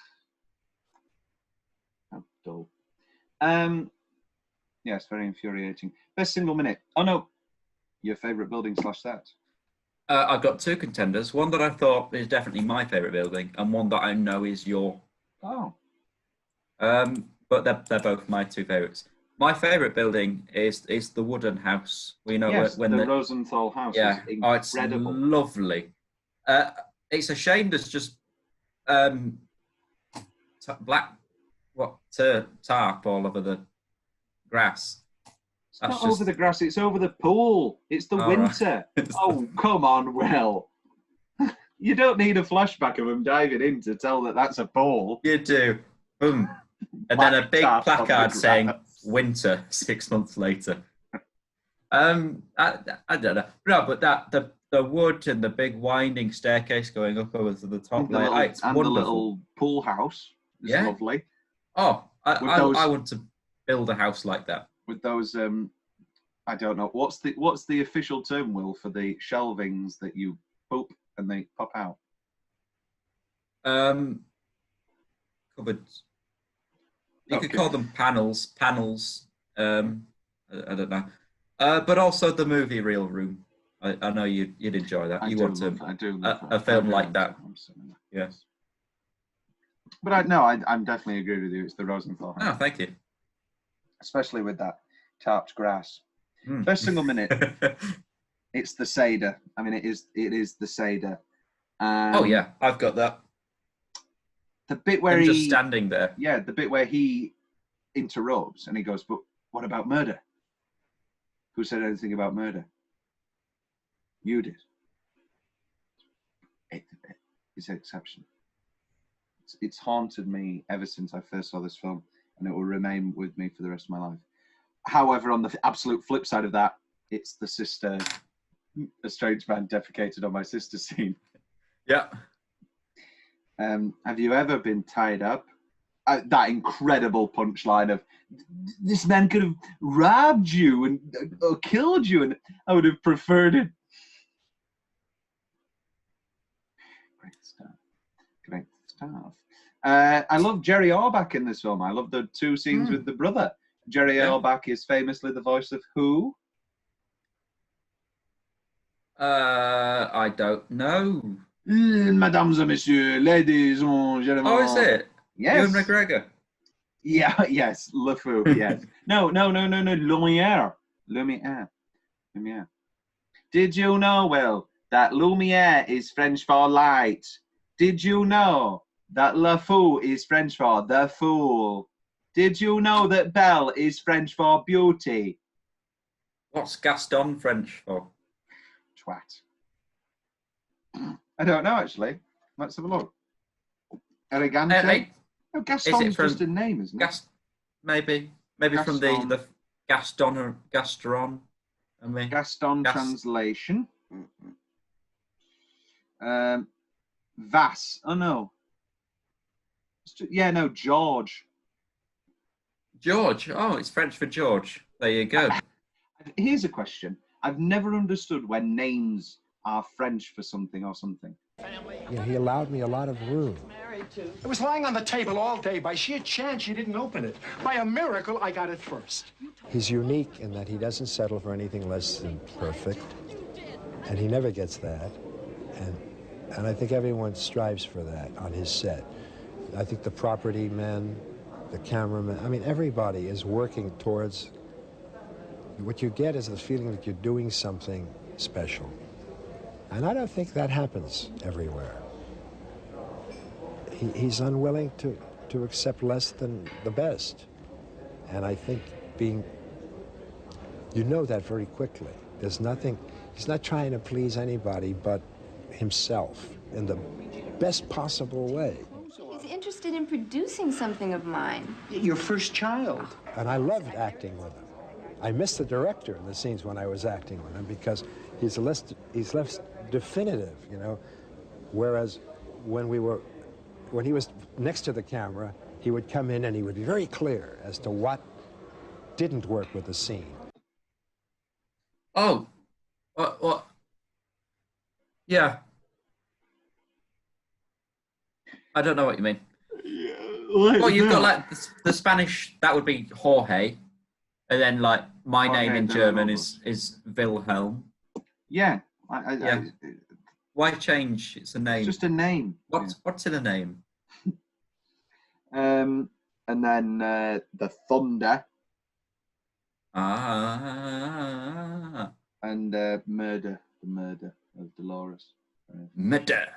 How dull. Yes, very infuriating. Best single minute. Oh no, your favourite building / set. I've got 2 contenders. One that I thought is definitely my favourite building, and one that I know is your. Oh. But they're both my 2 favourites. My favourite building is the wooden house. We know when the Rosenthal house. Yeah, is incredible. It's lovely. It's a shame there's just black tarp all over the grass. It's not over the grass, it's over the pool. It's the winter. Right. Oh, come on, Will. You don't need a flashback of them diving in to tell that that's a pool. You do. Boom. And then a big placard saying winter 6 months later. I don't know. No, but the wood and the big winding staircase going up over to the top. It's wonderful. The little pool house is lovely. Oh, I want to build a house like that. With those, I don't know. What's the official term, Will, for the shelvings that you poop and they pop out? Cupboards. You could call them panels. I don't know. But also the movie reel room. I know you'd enjoy that. I do love a film like that. Yes. But I'm definitely agree with you. It's the Rosenthal house. Oh, thank you. Especially with that tarped grass. Best single minute. It's the Seder. I mean, it is the Seder. Oh yeah, I've got that. The bit where him he just standing there. Yeah, the bit where he interrupts and he goes, "But what about murder? Who said anything about murder? You did." It's exceptional. It's haunted me ever since I first saw this film, and it will remain with me for the rest of my life. However, on the absolute flip side of that, it's the sister, a strange man defecated on my sister scene. Yeah. Have you ever been tied up? That incredible punchline of, this man could have robbed you and or killed you, and I would have preferred it. Great stuff. Great stuff. I love Jerry Orbach in this film. I love the two scenes with the brother. Jerry Orbach is famously the voice of who? I don't know. Mesdames et messieurs, ladies and gentlemen. Oh, is it? Yes. Ewan McGregor. Yeah, yes, Le Fou, yes. No, Lumiere. Did you know, Will, that Lumiere is French for light? Did you know that Le Fou is French for the fool? Did you know that Belle is French for beauty? What's Gaston French for? Twat. I don't know, actually. Let's have a look. Elegante? No, Gaston's just a name, isn't it? Maybe Gaston. From the Gaston or Gastron. I mean, Gaston translation. Vass. Oh, no. Yeah, no, George. George. Oh, it's French for George. There you go. Here's a question. I've never understood when names are French for something or something. Yeah, he allowed me a lot of room. It was lying on the table all day. By sheer chance, you didn't open it. By a miracle, I got it first. He's unique in that he doesn't settle for anything less than perfect, and he never gets that. And I think everyone strives for that on his set. I think the property men, the cameraman, I mean, everybody is working towards, what you get is the feeling that you're doing something special. And I don't think that happens everywhere. He's unwilling to accept less than the best. And I think you know that very quickly. There's nothing, he's not trying to please anybody but himself in the best possible way. He's interested in producing something of mine. Your first child. And I loved acting with him. I missed the director in the scenes when I was acting with him because he's less definitive, you know. Whereas when he was next to the camera, he would come in and he would be very clear as to what didn't work with the scene. Oh, what? Yeah. I don't know what you mean. Well, you've got like the Spanish, that would be Jorge. And then like my name in German is Wilhelm. Yeah. Why change? It's a name. It's just a name. What's in a name? And then the Thunder. And Murder. The Murder of Dolores. Murder.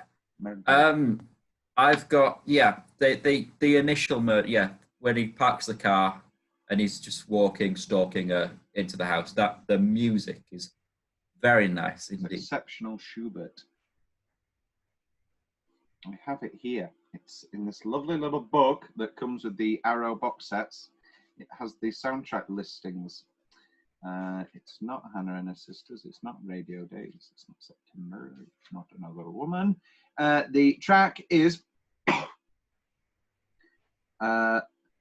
I've got the initial murder. Yeah, when he parks the car and he's just stalking her into the house. The music is very nice indeed. Exceptional Schubert. I have it here. It's in this lovely little book that comes with the Arrow box sets. It has the soundtrack listings. It's not Hannah and her sisters. It's not Radio Days. It's not September. It's not Another Woman. The track is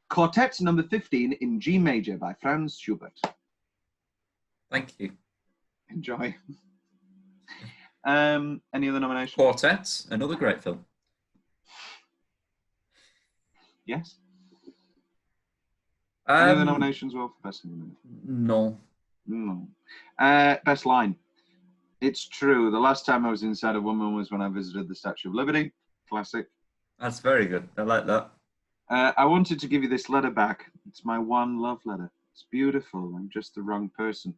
Quartet number 15 in G major by Franz Schubert. Thank you. Enjoy. Any other nominations? Quartet, another great film. Yes. Any other nominations, Will, for best movie? No. Best line. It's true. The last time I was inside a woman was when I visited the Statue of Liberty. Classic. That's very good. I like that. I wanted to give you this letter back. It's my one love letter. It's beautiful. I'm just the wrong person.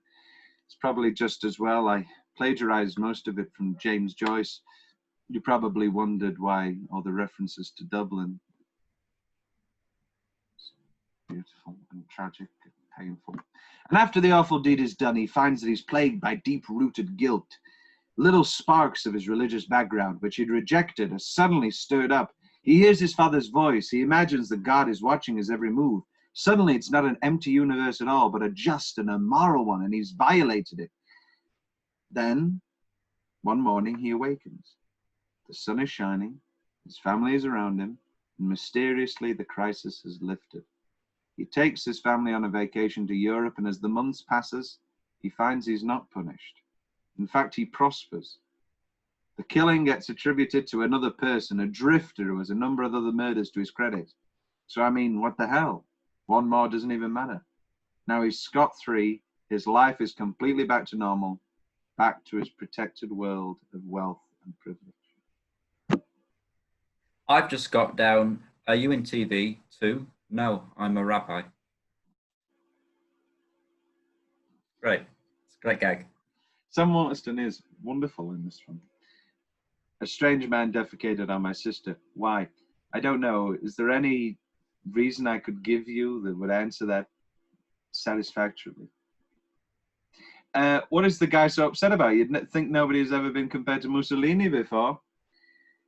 It's probably just as well I plagiarized most of it from James Joyce. You probably wondered why all the references to Dublin. Beautiful and tragic and painful. And after the awful deed is done, he finds that he's plagued by deep-rooted guilt. Little sparks of his religious background, which he'd rejected, are suddenly stirred up. He hears his father's voice. He imagines that God is watching his every move. Suddenly, it's not an empty universe at all, but a just and a moral one, and he's violated it. Then, one morning, he awakens. The sun is shining, his family is around him, and mysteriously the crisis has lifted. He takes his family on a vacation to Europe, and as the months passes, he finds he's not punished. In fact, he prospers. The killing gets attributed to another person, a drifter who has a number of other murders to his credit. So, I mean, what the hell? One more doesn't even matter. Now he's scot-free, his life is completely back to normal, back to his protected world of wealth and privilege. I've just got down, are you in TV too? No, I'm a rabbi. Great. It's a great gag. Sam Waterston is wonderful in this one. A strange man defecated on my sister. Why? I don't know. Is there any reason I could give you that would answer that satisfactorily? What is the guy so upset about? You'd think nobody's ever been compared to Mussolini before.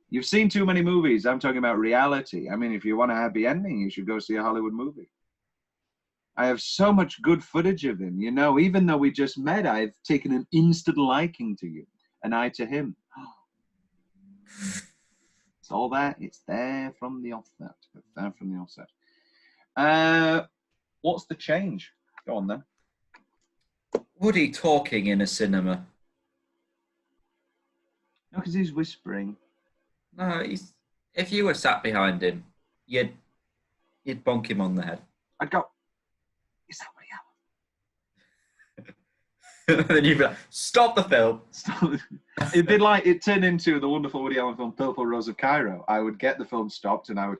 You've seen too many movies. I'm talking about reality. I mean, if you want a happy ending, you should go see a Hollywood movie. I have so much good footage of him. You know, even though we just met, I've taken an instant liking to you, and I to him. It's all that. It's there from the offset. It's there from the offset. What's the change? Go on then. Woody talking in a cinema. No, because he's whispering. No, if you were sat behind him, you'd bonk him on the head. I'd go, is that Woody Allen? Then you'd be like, stop the film. It'd be like, it turned into the wonderful Woody Allen film, Purple Rose of Cairo. I would get the film stopped and I would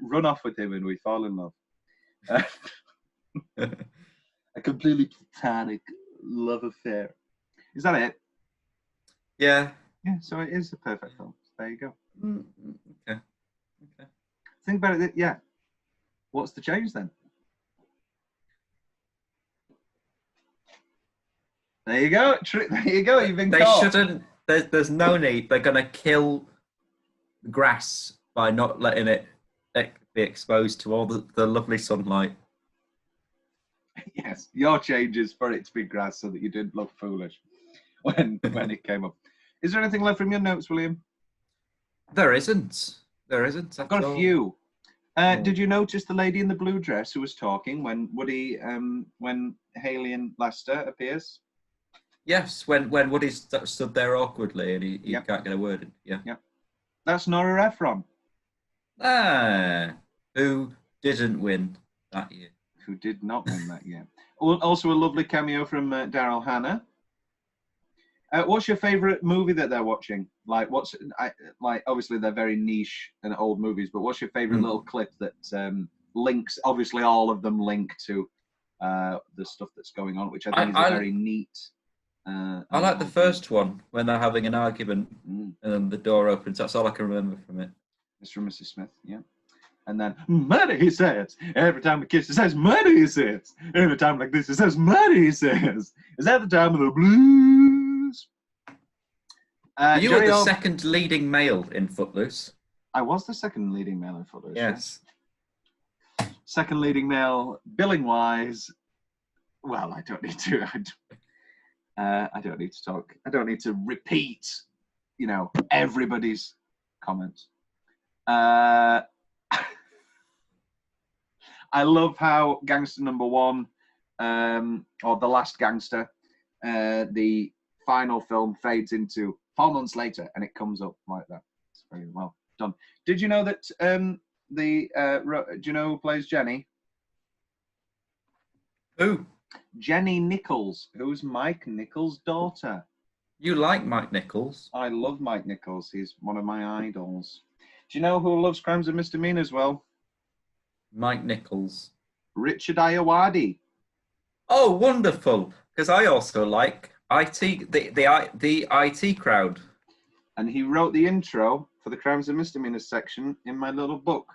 run off with him and we'd fall in love. A completely platonic love affair. Is that it? Yeah. Yeah, so it is a perfect film. There you go. Okay. Think about it. Yeah. What's the change then? There you go. There you go. You've been caught. They shouldn't. There's no need. They're going to kill the grass by not letting it be exposed to all the lovely sunlight. Yes, your change is for it to be grass so that you didn't look foolish when it came up. Is there anything left from your notes, William? There isn't. I've got a few. Did you notice the lady in the blue dress who was talking when when Haley and Lester appears? Yes, when Woody stood there awkwardly and he can't get a word in. Yeah. Yeah. That's Nora Ephron. Who didn't win that year. Who did not win that year. Also a lovely cameo from Daryl Hannah. What's your favourite movie that they're watching? Like, obviously they're very niche and old movies, but what's your favourite little clip that links? Obviously, all of them link to the stuff that's going on, which I think is very neat. I like the first one when they're having an argument and then the door opens. That's all I can remember from it. It's from Mrs. Smith, yeah. And then, murder, he says. Every time we kiss, he says, murder, he says. Every time like this, he says, murder, he says. Is that the time of the blues? You were the second leading male in Footloose. I was the second leading male in Footloose. Yes. Second leading male, billing-wise. Well, I don't need to. I don't need to talk. I don't need to repeat, everybody's comments. I love how Gangster Number One, or The Last Gangster, the final film fades into 4 months later, and it comes up like that. It's very well done. Did you know that do you know who plays Jenny? Who? Jenny Nichols, who's Mike Nichols' daughter. You like Mike Nichols? I love Mike Nichols. He's one of my idols. Do you know who loves Crimes and Misdemeanors well? Mike Nichols. Richard Ayoade. Oh, wonderful! Because I also like IT, the IT crowd. And he wrote the intro for the Crimes and Misdemeanors section in my little book.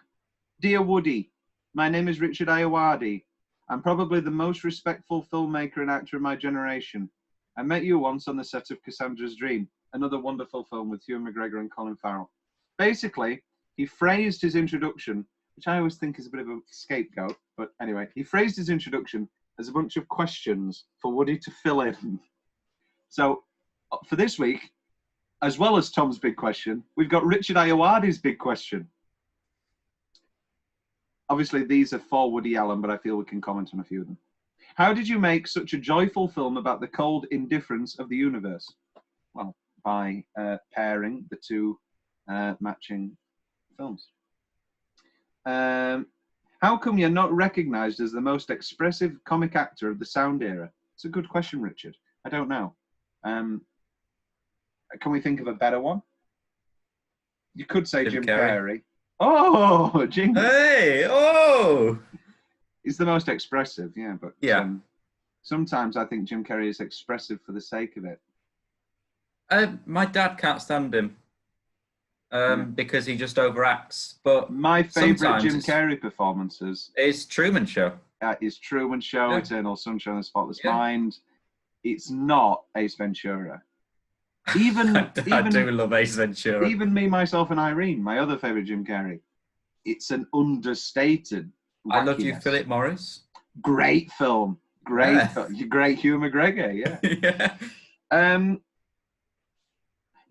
Dear Woody, My name is Richard Ayoade. I'm probably the most respectful filmmaker and actor of my generation. I met you once on the set of Cassandra's Dream, another wonderful film with Hugh McGregor and Colin Farrell. Basically, he phrased his introduction, which I always think is a bit of a scapegoat, but anyway, he phrased his introduction as a bunch of questions for Woody to fill in. So, for this week, as well as Tom's big question, we've got Richard Ayoade's big question. Obviously, these are for Woody Allen, but I feel we can comment on a few of them. How did you make such a joyful film about the cold indifference of the universe? Well, by pairing the two matching films. How come you're not recognized as the most expressive comic actor of the sound era? It's a good question, Richard. I don't know. Can we think of a better one? You could say Jim Carrey. Oh, Jim. Hey, oh. He's the most expressive, yeah, but yeah. Sometimes I think Jim Carrey is expressive for the sake of it. My dad can't stand him because he just overacts. But my favourite Jim Carrey performances is Truman Show. Is Truman Show, Eternal Sunshine of the Spotless Mind. It's not Ace Ventura. Even I do love Ace Ventura. Even Me, Myself, and Irene, my other favourite Jim Carrey. It's an understated wackiness. I Love You, Philip Morris. Great film. Great Hugh McGregor, yeah.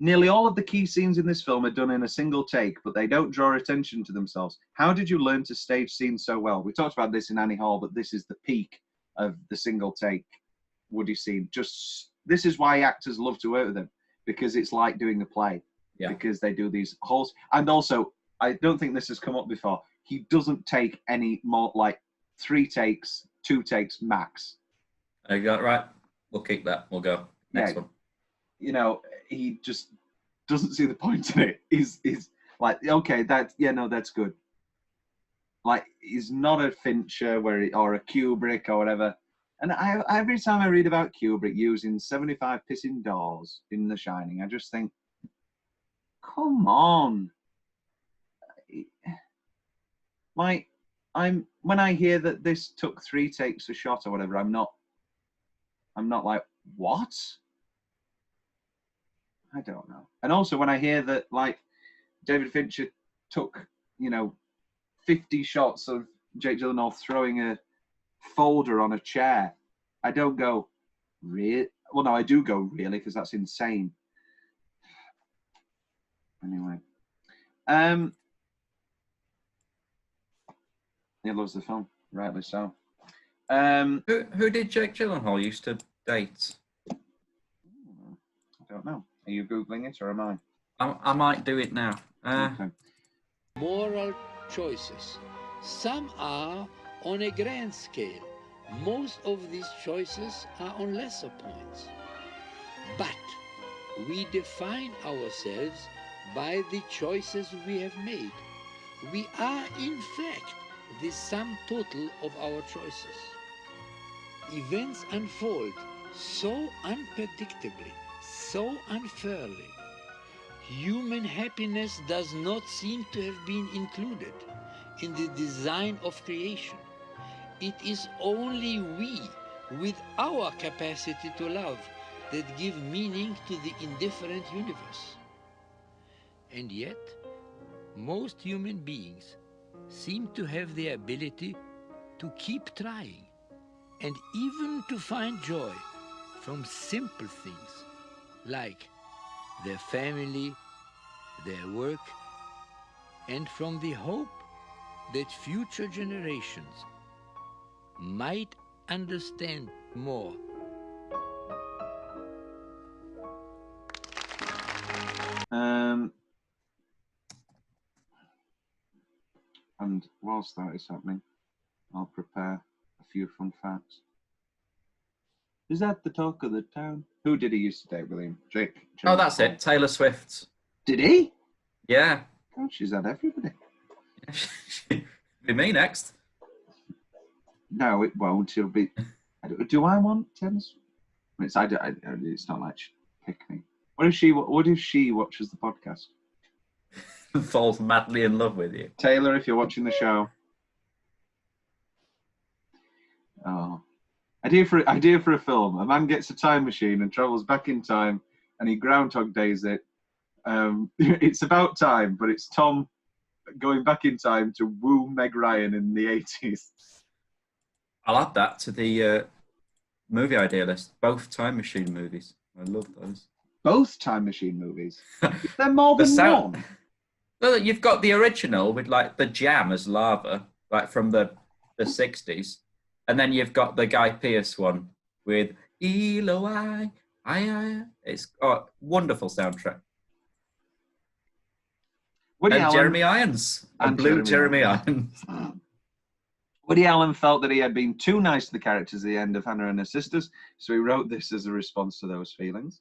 Nearly all of the key scenes in this film are done in a single take, but they don't draw attention to themselves. How did you learn to stage scenes so well? We talked about this in Annie Hall, but this is the peak of the single take Woody scene. This is why actors love to work with him, because it's like doing a play. Yeah. Because they do these whole... And also, I don't think this has come up before, he doesn't take any more, like 3 takes, 2 takes max. I got right. We'll keep that. We'll go. Next one. You know, he just doesn't see the point in it. He's like, okay, that's good. Like, he's not a Fincher or a Kubrick or whatever. And every time I read about Kubrick using 75 pissing doors in The Shining, I just think, come on. Like, when I hear that this took 3 takes a shot or whatever, I'm not like, what? I don't know. And also when I hear that, like, David Fincher took, 50 shots of Jake Gyllenhaal throwing a folder on a chair, I don't go, really? Well, no, I do go, really, because that's insane. Anyway. He loves the film, rightly so. Who did Jake Gyllenhaal used to date? I don't know. Are you Googling it or am I? I might do it now. Okay. Moral choices. Some are on a grand scale. Most of these choices are on lesser points. But we define ourselves by the choices we have made. We are, in fact, the sum total of our choices. Events unfold so unpredictably, so unfairly. Human happiness does not seem to have been included in the design of creation. It is only we, with our capacity to love, that give meaning to the indifferent universe. And yet, most human beings seem to have the ability to keep trying and even to find joy from simple things like their family, their work, and from the hope that future generations might understand more. And whilst that is happening, I'll prepare a few fun facts. Is that the talk of the town? Who did he used to date, William? Jake. Oh, that's it. Taylor Swift. Did he? Yeah. God, she's had everybody. Be me next. No, it won't. It'll be. Do I want tennis? It's not like she pick me. What if she watches the podcast? Falls madly in love with you. Taylor, if you're watching the show, Oh. Idea for a film. A man gets a time machine and travels back in time, and he Groundhog Days it. It's about time, but it's Tom going back in time to woo Meg Ryan in the 80s. I'll add that to the movie idea list. Both time machine movies. I love those. Both time machine movies? Is there more than one? Well, you've got the original with like the Jam as lava, like from the 60s. And then you've got the Guy Pearce one with Eloi. It's got wonderful soundtrack. Woody and Allen, Jeremy Irons. And blue Jeremy Irons. Woody Allen felt that he had been too nice to the characters at the end of Hannah and Her Sisters, so he wrote this as a response to those feelings.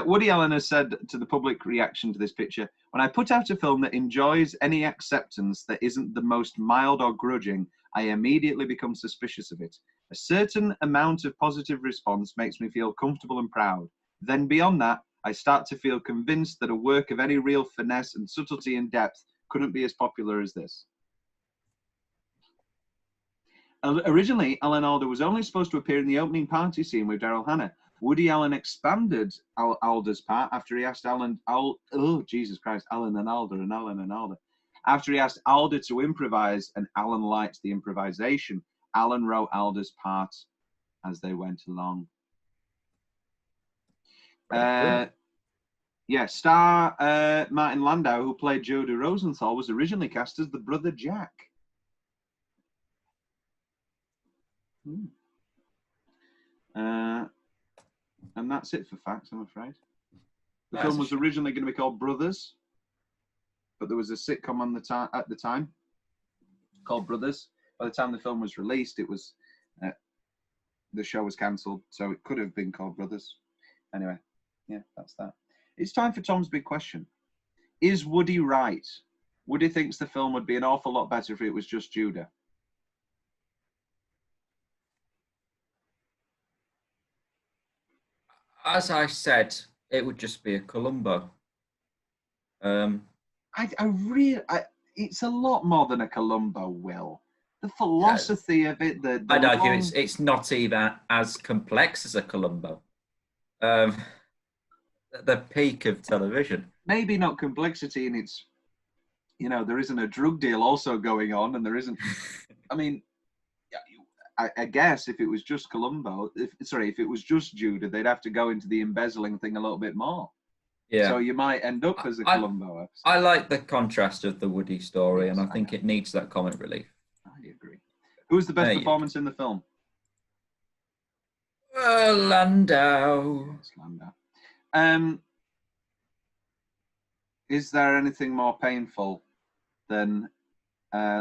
Woody Allen has said to the public reaction to this picture, "When I put out a film that enjoys any acceptance that isn't the most mild or grudging, I immediately become suspicious of it. A certain amount of positive response makes me feel comfortable and proud. Then beyond that, I start to feel convinced that a work of any real finesse and subtlety and depth couldn't be as popular as this." Originally, Alan Alda was only supposed to appear in the opening party scene with Daryl Hannah. Woody Allen expanded Alda's part after he asked Alan and Alda. After he asked Alda to improvise and Alan liked the improvisation, Alan wrote Alda's part as they went along. Star Martin Landau, who played Jody Rosenthal, was originally cast as the brother Jack. And that's it for facts, I'm afraid. The film was originally going to be called Brothers, but there was a sitcom on at the time called Brothers. By the time the film was released, it was the show was cancelled, so it could have been called Brothers. Anyway, yeah, that's that. It's time for Tom's big question. Is Woody right? Woody thinks the film would be an awful lot better if it was just Judah. As I said, it would just be a Columbo. It's a lot more than a Columbo, Will. The philosophy of it, I'd argue it's not even as complex as a Columbo. The peak of television. Maybe not complexity in its, there isn't a drug deal also going on, and there isn't. I mean, I guess if it was just Columbo, if it was just Judah, they'd have to go into the embezzling thing a little bit more. Yeah. So you might end up as a Columbo episode. I like the contrast of the Woody story, and I think it needs that comic relief. I agree. Who's the best performance in the film? Landau. Yes, Landau. Is there anything more painful than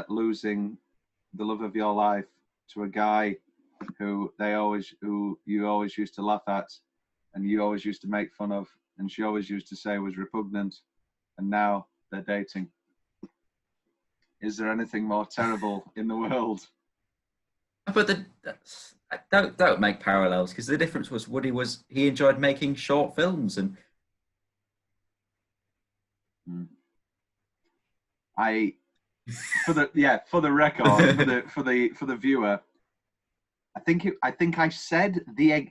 losing the love of your life to a guy who you always used to laugh at, and you always used to make fun of, and she always used to say was repugnant, and now they're dating? Is there anything more terrible in the world? But don't make parallels, because the difference was Woody he enjoyed making short films, and for the record, for the viewer, I think I said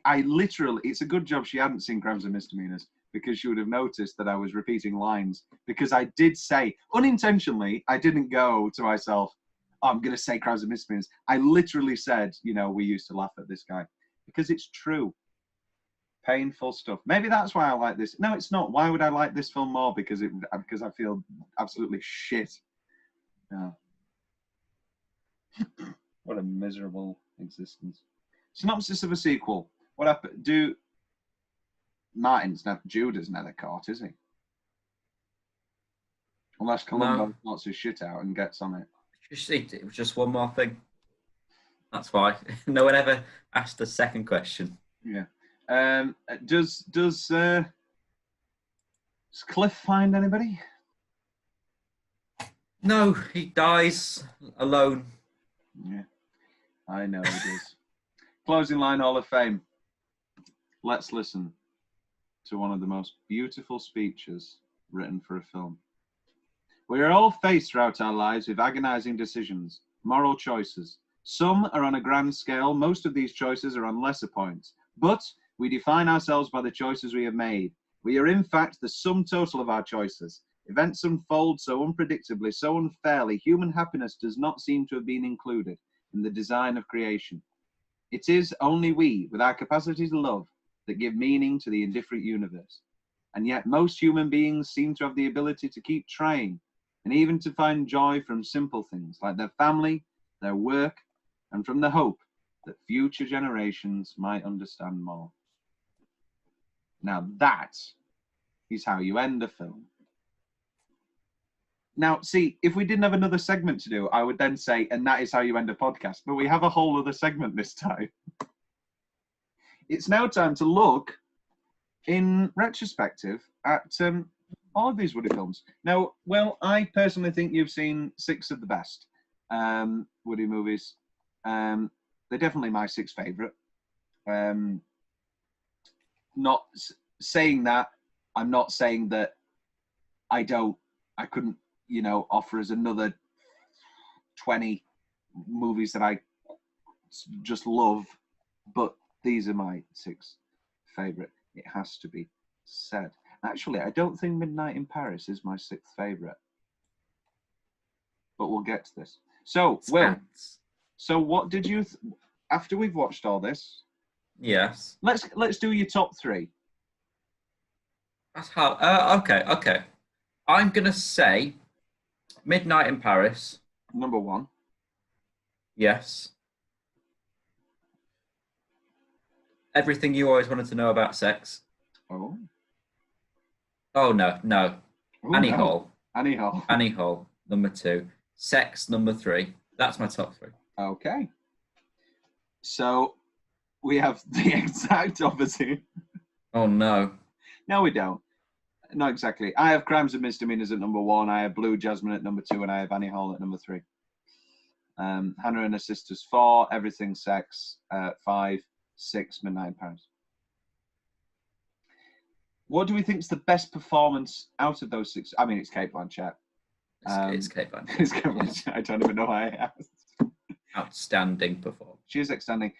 I literally. It's a good job she hadn't seen Crimes and Misdemeanors, because she would have noticed that I was repeating lines, because I did say unintentionally. I didn't go to myself, "Oh, I'm going to say Crimes and Misdemeanors." I literally said, we used to laugh at this guy, because it's true. Painful stuff. Maybe that's why I like this. No, it's not. Why would I like this film more? Because I feel absolutely shit. Yeah. What a miserable existence. Synopsis of a sequel. What happened? Judah's never caught, is he? Unless Columbo sorts his shit out and gets on it. It was just one more thing. That's why no one ever asked a second question. Yeah. Does Cliff find anybody? No, he dies alone. Yeah, I know he does. Closing line, Hall of Fame. Let's listen to one of the most beautiful speeches written for a film. We are all faced throughout our lives with agonizing decisions, moral choices. Some are on a grand scale. Most of these choices are on lesser points. But we define ourselves by the choices we have made. We are in fact the sum total of our choices. Events unfold so unpredictably, so unfairly, human happiness does not seem to have been included in the design of creation. It is only we, with our capacity to love, that give meaning to the indifferent universe. And yet most human beings seem to have the ability to keep trying, and even to find joy from simple things like their family, their work, and from the hope that future generations might understand more. Now that is how you end a film. Now, see, if we didn't have another segment to do, I would then say, and that is how you end a podcast. But we have a whole other segment this time. It's now time to look in retrospective at all of these Woody films. Now, well, I personally think you've seen 6 of the best Woody movies. They're definitely my 6 favourite. Not saying that, I'm not saying that I couldn't, you know, offer us another 20 movies that I just love, but these are my 6 favourite. It has to be said. Actually, I don't think Midnight in Paris is my 6th favourite, but we'll get to this. So, Will, so what did you, after we've watched all this? Yes. Let's do your top 3. That's hard. Okay. I'm gonna say Midnight in Paris. Number 1. Yes. Everything You Always Wanted to Know About Sex. Oh. Oh no. Ooh, Annie no. Hall. Annie Hall. Annie Hall, number 2. Sex, number 3. That's my top 3. Okay. So we have the exact opposite. Oh no. No, we don't. Not exactly. I have Crimes and Misdemeanors at number 1. I have Blue Jasmine at number 2, and I have Annie Hall at number 3. Hannah and Her Sisters 4. Everything Sex 5. 6. Midnight in Paris. What do we think is the best performance out of those 6? I mean, it's Cate Blanchett. It's Cate Blanchett. It's Cate Blanchett. I don't even know why I asked. Outstanding performance. She is outstanding.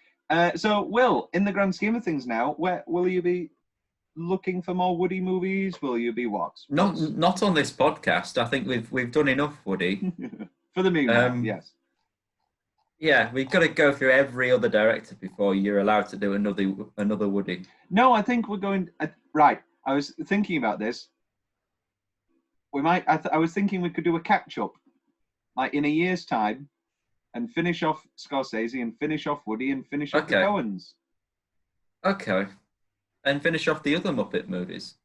So, Will, in the grand scheme of things now, where will you be looking for more Woody movies? Will you be what? Not on this podcast. I think we've done enough Woody. For the meantime, yes. Yeah, we've got to go through every other director before you're allowed to do another Woody. No, I think we're going right. I was thinking about this. We might. I was thinking we could do a catch up, like in a year's time, and finish off Scorsese and finish off Woody and finish off the Coens. Okay, and finish off the other Muppet movies.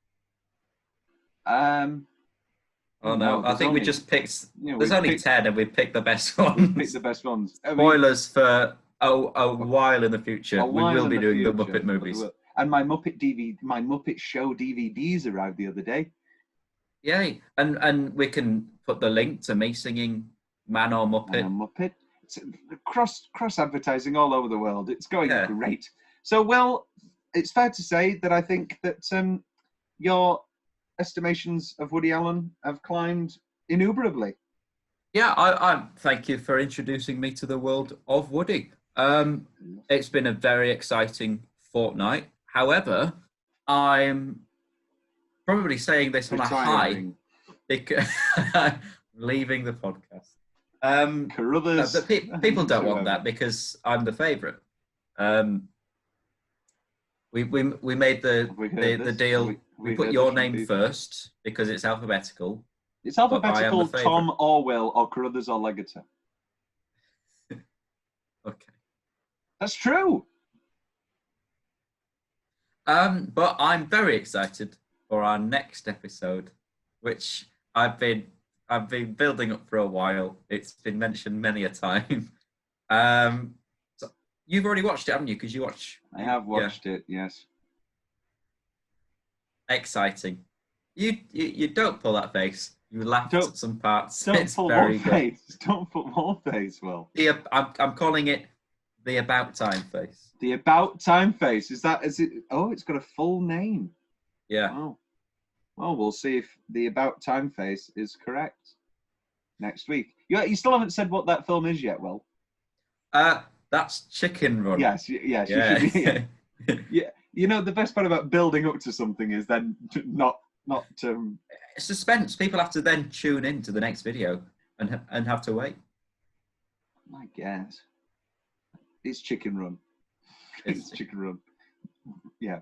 Oh no, I think we just picked. There's only 10, and we picked the best ones. Picked the best ones. Spoilers for a while in the future. We will be doing the Muppet movies. And my Muppet Show DVDs arrived the other day. Yay! And we can put the link to me singing "Man or Muppet." Muppet. It's cross advertising all over the world. It's going great. So, well, it's fair to say that I think that your estimations of Woody Allen have climbed innumerably. Yeah, I thank you for introducing me to the world of Woody. It's been a very exciting fortnight. However, I'm probably saying this on a high because I'm leaving the podcast. Carruthers. People don't want that because I'm the favourite. We made the deal. We put your name first because it's alphabetical. It's alphabetical. Tom or Will or Carruthers or Leggetter. Okay, that's true. But I'm very excited for our next episode, which I've been building up for a while. It's been mentioned many a time. So you've already watched it, haven't you? Because you watch. I have watched it. Yes. Exciting. You don't pull that face. You laughed at some parts. Don't pull more face. Don't put more face, Will. I'm calling it the About Time face. The About Time face. Is it? Oh, it's got a full name. Yeah. Oh. Well, we'll see if the About Time face is correct next week. You still haven't said what that film is yet, Will. That's Chicken Run. Yes, yes. Yeah. You should be, yeah. You know, the best part about building up to something is then not. Suspense. People have to then tune in to the next video and have to wait. My guess. It's Chicken Run. It's Chicken Run. Yeah.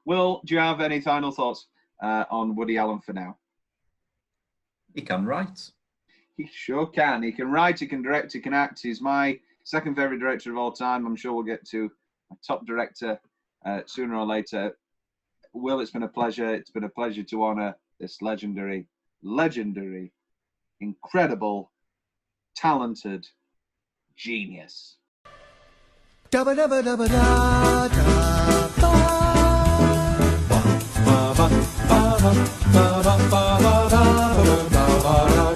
Will, do you have any final thoughts on Woody Allen for now? He can write. He sure can. He can write, he can direct, he can act. He's my second favourite director of all time. I'm sure we'll get to a top director sooner or later. Will, it's been a pleasure. It's been a pleasure to honour this legendary, incredible, talented genius. Ba ba ba ba ba ba ba ba ba ba ba ba ba ba